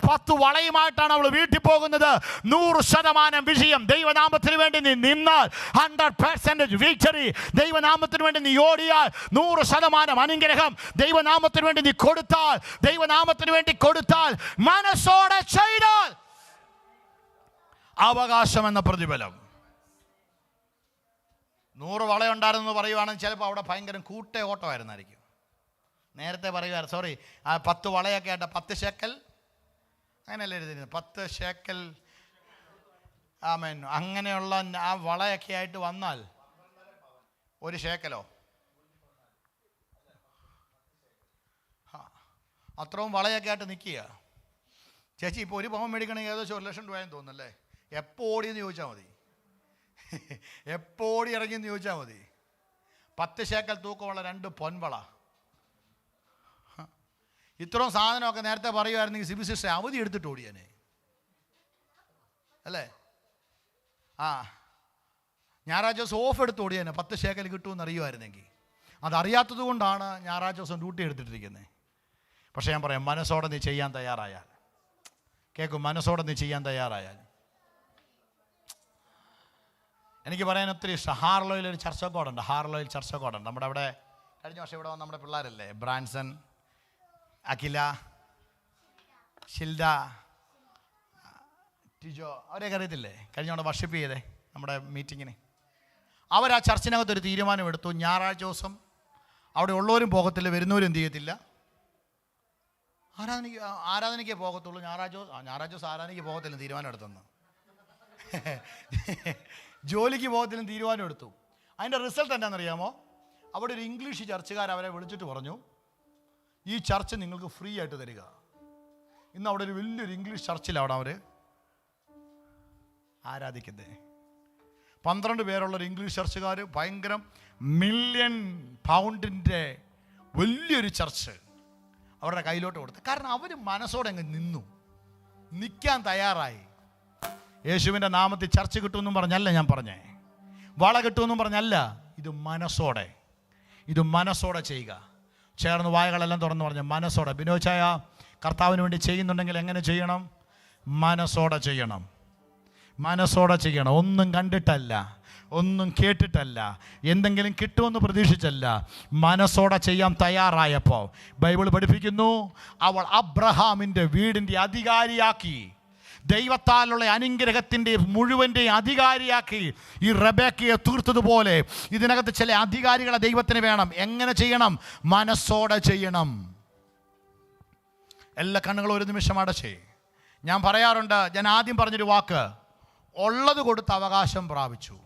10 വളയുമായിട്ടാണ് അവൾ വീട്ടിൽ പോകുന്നത്. 100% വിജയം. ദൈവനാമത്തിന് വേണ്ടി നീ നിന്നാൽ 100% വിക്ടറി. ദൈവനാമത്തിന് വേണ്ടി നീ ഓടിയാൽ 100% അനുഗ്രഹം. ദൈവനാമത്തിന് വേണ്ടി നീ കൊടുത്താൽ, ദൈവനാമത്തിന് വേണ്ടി കൊടുത്താൽ, മനസ്സോടെ ചെയ്താൽ അവകാശം എന്ന പ്രതിഫലം. 100 വളയുണ്ടായിരുന്നു പറയുവാണെങ്കിൽ ചിലപ്പോൾ അവിടെ ഭയങ്കര കൂട്ട ഓട്ടമായിരുന്നായിരിക്കും. നേരത്തെ പറയുമായിരുന്നു, സോറി 10 വളയൊക്കെ ആയിട്ട് 10 ശേക്കൽ അങ്ങനെയല്ല എഴുതിയിരുന്നത്, 10 ശേക്കൽ ആമേൻ. അങ്ങനെയുള്ള ആ വളയൊക്കെ ആയിട്ട് വന്നാൽ 1 ശേക്കലോ അത്രയും വളയൊക്കെ ആയിട്ട് നിൽക്കുക. ചേച്ചി ഇപ്പോൾ 1 പവൻ മേടിക്കണമെങ്കിൽ ഏകദേശം 1 ലക്ഷം രൂപയെന്ന് തോന്നുന്നല്ലേ? എപ്പോൾ ഓടിയെന്ന് ചോദിച്ചാൽ മതി, എപ്പോൾ ഓടി ഇറങ്ങിയെന്ന് ചോദിച്ചാൽ മതി. 10 ശേക്കൽ തൂക്കമുള്ള 2 പൊൻവള. ഇത്രയും സാധനമൊക്കെ നേരത്തെ പറയുമായിരുന്നെങ്കിൽ സിബിസിസ്റ്റർ അവധി എടുത്തിട്ട് ഓടിയാനേ അല്ലേ? ഞായറാഴ്ച ദിവസം ഓഫ് എടുത്ത് ഓടിയാനെ 10 ശേക്കൽ കിട്ടുമെന്ന് അറിയുമായിരുന്നെങ്കിൽ. അതറിയാത്തത് കൊണ്ടാണ് ഞായറാഴ്ച ദിവസം ഡ്യൂട്ടി എടുത്തിട്ടിരിക്കുന്നത്. പക്ഷേ ഞാൻ പറയാം, മനസ്സോടെ നീ ചെയ്യാൻ തയ്യാറായാൽ, കേൾക്കും, മനസ്സോടെ നീ ചെയ്യാൻ തയ്യാറായാൽ. എനിക്ക് പറയാൻ ഒത്തിരി ഇഷ്ടം. ഹാർലോയിൽ ഒരു ചർച്ചക്കോടുണ്ട്. ഹാർലോയിൽ ചർച്ചക്കോടുണ്ട്. നമ്മുടെ അവിടെ കഴിഞ്ഞ വർഷം ഇവിടെ വന്ന നമ്മുടെ പിള്ളേരല്ലേ, ബ്രാൻസൺ, അഖില, ഷിൽഡ, ടിജോ, അവരെയൊക്കെ അറിയത്തില്ലേ? കഴിഞ്ഞ അവിടെ വർഷിപ്പ് ചെയ്തേ നമ്മുടെ മീറ്റിങ്ങിന്. അവർ ആ ചർച്ചിനകത്തൊരു തീരുമാനം എടുത്തു. ഞായറാഴ്ച ദിവസം അവിടെ ഉള്ളവരും പോകത്തില്ല, വരുന്നവരും എന്ത് ചെയ്യത്തില്ല, ആരാധനയ്ക്ക് പോകത്തുള്ളൂ. ഞായറാഴ്ച ദിവസം ആരാധനയ്ക്ക് പോകത്തില്ല തീരുമാനം എടുത്തെന്ന്. ജോലിക്ക് പോകത്തിലും തീരുമാനം എടുത്തു. അതിൻ്റെ റിസൾട്ട് എന്താണെന്നറിയാമോ? അവിടെ ഒരു ഇംഗ്ലീഷ് ചർച്ചുകാർ അവരെ വിളിച്ചിട്ട് പറഞ്ഞു, ഈ ചർച്ച് നിങ്ങൾക്ക് ഫ്രീ ആയിട്ട് തരിക. ഇന്ന് അവിടെ ഒരു വലിയൊരു ഇംഗ്ലീഷ് ചർച്ചിലാണ് അവർ ആരാധിക്കുന്നത്. 12 പേരുള്ളൊരു ഇംഗ്ലീഷ് ചർച്ചുകാർ, ഭയങ്കര £1 മില്യൺ വലിയൊരു ചർച്ച്. അവരുടെ കയ്യിലോട്ട് കൊടുത്തു. കാരണം അവർ മനസ്സോടെ അങ്ങ് നിൽക്കാൻ തയ്യാറായി. യേശുവിൻ്റെ നാമത്തിൽ ചർച്ച കിട്ടുമെന്നും പറഞ്ഞല്ല ഞാൻ പറഞ്ഞേ, വള കിട്ടുമെന്നും പറഞ്ഞല്ല. ഇത് മനസ്സോടെ ചെയ്യുക. ചേർന്ന് വായകളെല്ലാം തുറന്ന് പറഞ്ഞ മനസ്സോടെ. ബിനോയ് ചായ കർത്താവിന് വേണ്ടി ചെയ്യുന്നുണ്ടെങ്കിൽ എങ്ങനെ ചെയ്യണം? മനസ്സോടെ ചെയ്യണം. ഒന്നും കണ്ടിട്ടല്ല, ഒന്നും കേട്ടിട്ടല്ല, എന്തെങ്കിലും കിട്ടുമെന്ന് പ്രതീക്ഷിച്ചല്ല. മനസ്സോടെ ചെയ്യാൻ തയ്യാറായപ്പോൾ ബൈബിൾ പഠിപ്പിക്കുന്നു, അവൾ അബ്രഹാമിൻ്റെ വീടിൻ്റെ അധികാരിയാക്കി, ദൈവത്താലുള്ള അനുഗ്രഹത്തിൻ്റെ മുഴുവൻ്റെ അധികാരിയാക്കി ഈ റെബേക്കയെ തീർത്തതുപോലെ ഇതിനകത്ത് ചില അധികാരികളെ ദൈവത്തിന് വേണം. എങ്ങനെ ചെയ്യണം? മനസ്സോടെ ചെയ്യണം. എല്ലാ കണ്ണുകളും ഒരു നിമിഷം അടച്ചേ. ഞാൻ പറയാറുണ്ട്, ഞാൻ ആദ്യം പറഞ്ഞൊരു വാക്ക്, ഉള്ളത് കൊടുത്ത് അവകാശം പ്രാപിച്ചു.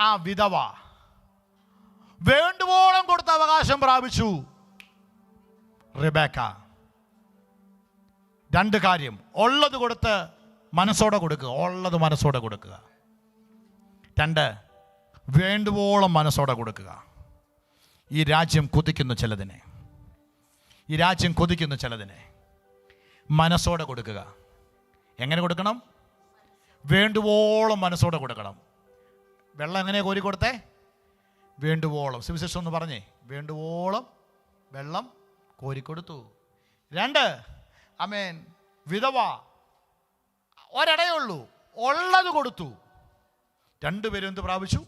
ആ വിധവ വേണ്ടുവോളം കൊടുത്ത് അവകാശം പ്രാപിച്ചു. റിബേക്ക. രണ്ട് കാര്യം, ഉള്ളത് കൊടുത്ത് മനസ്സോടെ കൊടുക്കുക. രണ്ട്, വേണ്ടുവോളം മനസ്സോടെ കൊടുക്കുക. ഈ രാജ്യം കൊതിക്കുന്നു ചിലതിനെ. മനസ്സോടെ കൊടുക്കുക. എങ്ങനെ കൊടുക്കണം? വേണ്ടുവോളം മനസ്സോടെ കൊടുക്കണം. വെള്ളം എങ്ങനെ കോരി കൊടുത്തേ? വേണ്ടുവോളം. സുവിശേഷം ഒന്ന് പറഞ്ഞേ, വേണ്ടുവോളം വെള്ളം കോരിക്കൊടുത്തു. രണ്ട്, ആമേൻ, വിധവ ഒരിടയുള്ളൂ, ഉള്ളത് കൊടുത്തു. രണ്ടുപേരും എന്ത് പ്രാപിച്ചു?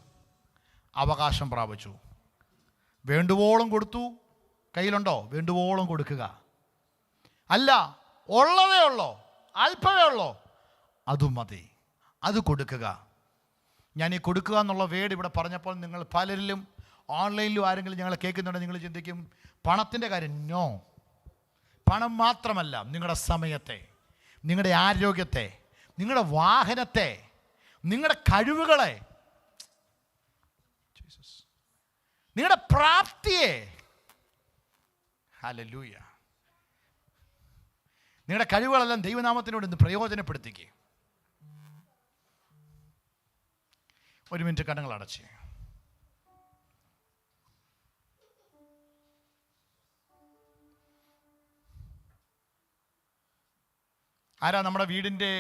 അവകാശം പ്രാപിച്ചു. വേണ്ടുവോളം കൊടുത്തു. കയ്യിലുണ്ടോ? വേണ്ടുവോളം കൊടുക്കുക. അല്ല, ഉള്ളതേ ഉള്ളോ, അല്പമേ ഉള്ളോ, അതും മതി, അത് കൊടുക്കുക. ഞാൻ ഈ കൊടുക്കുക എന്നുള്ള വേർഡ് ഇവിടെ പറഞ്ഞപ്പോൾ നിങ്ങൾ പലരിലും ഓൺലൈനിലും ആരെങ്കിലും ഞങ്ങളെ കേൾക്കുന്നുണ്ടെങ്കിൽ നിങ്ങൾ ചിന്തിക്കും പണത്തിൻ്റെ കാര്യം. നോ, പണം മാത്രമല്ല, നിങ്ങളുടെ സമയത്തെ, നിങ്ങളുടെ ആരോഗ്യത്തെ, നിങ്ങളുടെ വാഹനത്തെ, നിങ്ങളുടെ കഴിവുകളെ, നിങ്ങളുടെ പ്രാപ്തിയെ, ഹല്ലേലൂയ, നിങ്ങളുടെ കഴിവുകളെല്ലാം ദൈവനാമത്തിനോട് ഇന്ന് പ്രയോജനപ്പെടുത്തിക്കുക. ഒരു മിനിറ്റ് കണ്ണുകൾ അടച്ച്. ആരാ നമ്മുടെ വീടിൻ്റെ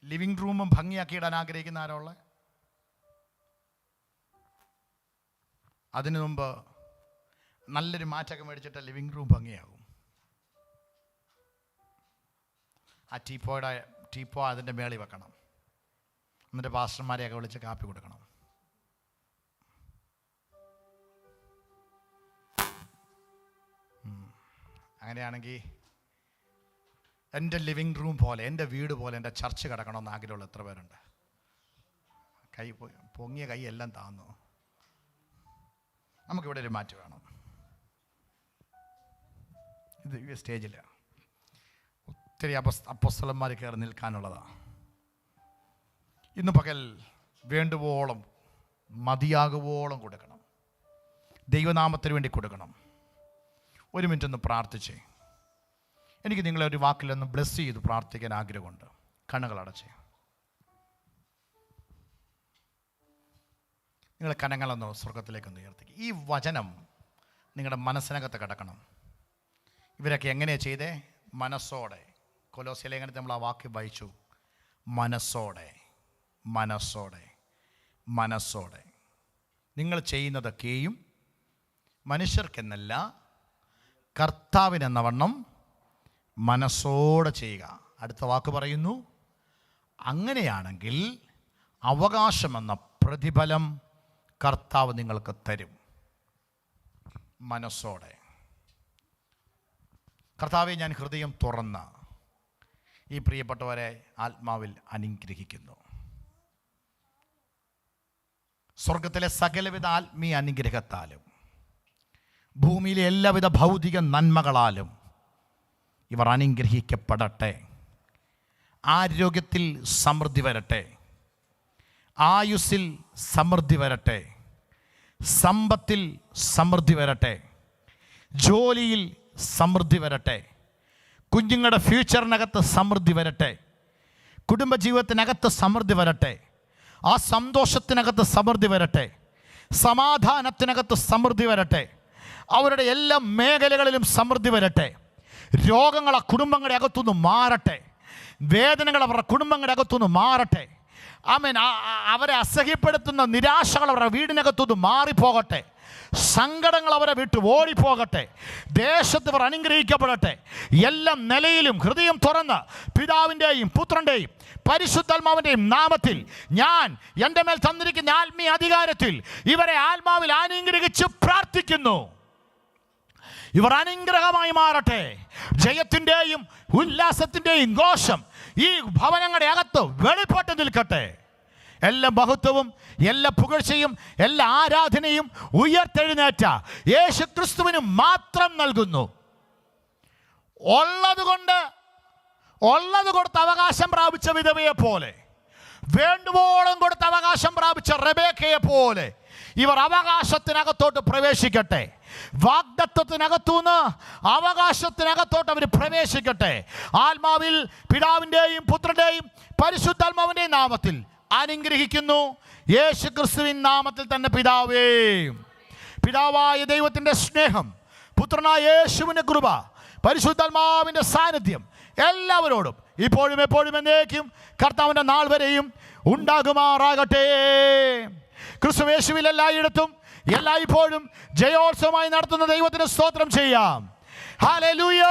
ലിവിങ് റൂമും ഭംഗിയാക്കിയിടാൻ ആഗ്രഹിക്കുന്ന ആരാ ഉള്ളത്? അതിനു മുമ്പ് നല്ലൊരു മാറ്റൊക്കെ മേടിച്ചിട്ട് ലിവിങ് റൂം ഭംഗിയാകും. ആ ടീപ്പോ അതിൻ്റെ മേളിൽ വെക്കണം. എന്നിട്ട് പാസ്റ്റർമാരെയൊക്കെ വിളിച്ച് കാപ്പി കൊടുക്കണം. അങ്ങനെയാണെങ്കിൽ എൻ്റെ ലിവിങ് റൂം പോലെ, എൻ്റെ വീട് പോലെ എൻ്റെ ചർച്ച് കിടക്കണമെന്ന് ആഗ്രഹമുള്ള എത്ര പേരുണ്ട്? പൊങ്ങിയ കൈ എല്ലാം താന്നു. നമുക്കിവിടെ ഒരു മാറ്റം വേണം. ഇത് ഈ സ്റ്റേജിൽ ഒത്തിരി അപ്പോസ്തലന്മാർ കയറി നിൽക്കാനുള്ളതാണ്. ഇന്ന് പകൽ വേണ്ടുവോളം മതിയാകുവോളം കൊടുക്കണം. ദൈവനാമത്തിന് വേണ്ടി കൊടുക്കണം. ഒരു മിനിറ്റ് ഒന്ന് പ്രാർത്ഥിച്ചേ. എനിക്ക് നിങ്ങളെ ഒരു വാക്കിലൊന്ന് ബ്ലെസ് ചെയ്ത് പ്രാർത്ഥിക്കാൻ ആഗ്രഹമുണ്ട്. കണ്ണുകൾ അടച്ചേ. നിങ്ങളുടെ കനങ്ങളൊന്ന് സ്വർഗത്തിലേക്കൊന്ന് ഉയർത്തിക്കുക. ഈ വചനം നിങ്ങളുടെ മനസ്സിനകത്ത് കിടക്കണം. ഇവരൊക്കെ എങ്ങനെയാണ് ചെയ്തേ? മനസ്സോടെ. കൊലോസ്യ ലേഖനത്തിൽ നമ്മൾ ആ വാക്യം വായിച്ചു. മനസ്സോടെ. നിങ്ങൾ ചെയ്യുന്നതൊക്കെയും മനുഷ്യർക്കെന്നല്ല കർത്താവിനെന്ന വണ്ണം മനസ്സോടെ ചെയ്യുക. അടുത്ത വാക്ക് പറയുന്നു, അങ്ങനെയാണെങ്കിൽ അവകാശമെന്ന പ്രതിഫലം കർത്താവ് നിങ്ങൾക്ക് തരും. മനസ്സോടെ. കർത്താവെ, ഞാൻ ഹൃദയം തുറന്ന ഈ പ്രിയപ്പെട്ടവരെ ആത്മാവിൽ അനുഗ്രഹിക്കുന്നു. സ്വർഗത്തിലെ സകലവിധ ആത്മീയ അനുഗ്രഹത്താലും ഭൂമിയിലെ എല്ലാവിധ ഭൗതിക നന്മകളാലും ഇവർ അനുഗ്രഹിക്കപ്പെടട്ടെ. ആരോഗ്യത്തിൽ സമൃദ്ധി വരട്ടെ, ആയുസ്സിൽ സമൃദ്ധി വരട്ടെ, സമ്പത്തിൽ സമൃദ്ധി വരട്ടെ, ജോലിയിൽ സമൃദ്ധി വരട്ടെ, കുഞ്ഞുങ്ങളുടെ ഫ്യൂച്ചറിനകത്ത് സമൃദ്ധി വരട്ടെ, കുടുംബജീവിതത്തിനകത്ത് സമൃദ്ധി വരട്ടെ, ആ സന്തോഷത്തിനകത്ത് സമൃദ്ധി വരട്ടെ, സമാധാനത്തിനകത്ത് സമൃദ്ധി വരട്ടെ, അവരുടെ എല്ലാ മേഖലകളിലും സമൃദ്ധി വരട്ടെ. രോഗങ്ങൾ ആ കുടുംബങ്ങളുടെ അകത്തുനിന്ന് മാറട്ടെ, വേദനകൾ അവരുടെ കുടുംബങ്ങളുടെ അകത്തുനിന്ന് മാറട്ടെ. ആമേൻ. അവരെ അസഹ്യപ്പെടുത്തുന്ന നിരാശകൾ അവരുടെ വീടിനകത്തുനിന്ന് മാറിപ്പോകട്ടെ, സങ്കടങ്ങൾ അവരെ വിട്ട് ഓടിപ്പോകട്ടെ, ദേശത്ത് അവർ അനുഗ്രഹിക്കപ്പെടട്ടെ. എല്ലാ നിലയിലും ഹൃദയം തുറന്ന് പിതാവിൻ്റെയും പുത്രൻ്റെയും പരിശുദ്ധാത്മാവിൻ്റെയും നാമത്തിൽ ഞാൻ എൻ്റെ മേൽ തന്നിരിക്കുന്ന ആത്മീയ അധികാരത്തിൽ ഇവരെ ആത്മാവിൽ അനുഗ്രഹിച്ച് പ്രാർത്ഥിക്കുന്നു. ഇവർ അനുഗ്രഹമായി മാറട്ടെ. ജയത്തിൻ്റെയും ഉല്ലാസത്തിൻ്റെയും ഘോഷം ഈ ഭവനങ്ങളുടെ അകത്ത് വെളിപ്പെട്ട് നിൽക്കട്ടെ. എല്ലാ മഹത്വവും, എല്ലാ പുകഴ്ചയും, എല്ലാ ആരാധനയും ഉയർത്തെഴുന്നേറ്റ യേശു ക്രിസ്തുവിന് മാത്രം നൽകുന്നു. ഉള്ളത് കൊടുത്ത് അവകാശം പ്രാപിച്ച വിധവയെ പോലെ, വേണ്ടുവോളം കൊടുത്ത് അവകാശം പ്രാപിച്ച റെബേക്കയെ പോലെ ഇവർ അവകാശത്തിനകത്തോട്ട് പ്രവേശിക്കട്ടെ. വാഗ്ദത്തത്തിനകത്തുനിന്ന് അവകാശത്തിനകത്തോട്ട് അവർ പ്രവേശിക്കട്ടെ. ആത്മാവിൽ പിതാവിൻ്റെയും പുത്രൻ്റെയും പരിശുദ്ധാത്മാവിൻ്റെയും നാമത്തിൽ അനുഗ്രഹിക്കുന്നു. യേശു ക്രിസ്തുവിൻ നാമത്തിൽ തന്നെ പിതാവേ. പിതാവായ ദൈവത്തിൻ്റെ സ്നേഹം, പുത്രനായ യേശുവിൻ്റെ കൃപ, പരിശുദ്ധാത്മാവിൻ്റെ സാന്നിധ്യം എല്ലാവരോടും ഇപ്പോഴും എപ്പോഴും എന്നേക്കും കർത്താവിൻ്റെ നാൾ വരെയും ഉണ്ടാകുമാറാകട്ടെ. ക്രിസ്തു യേശുവിൽ എല്ലായിടത്തും എല്ലായ്പ്പോഴും ജയോത്സവമായി നടത്തുന്ന ദൈവത്തിന് സ്തോത്രം ചെയ്യാം. ഹല്ലേലൂയ.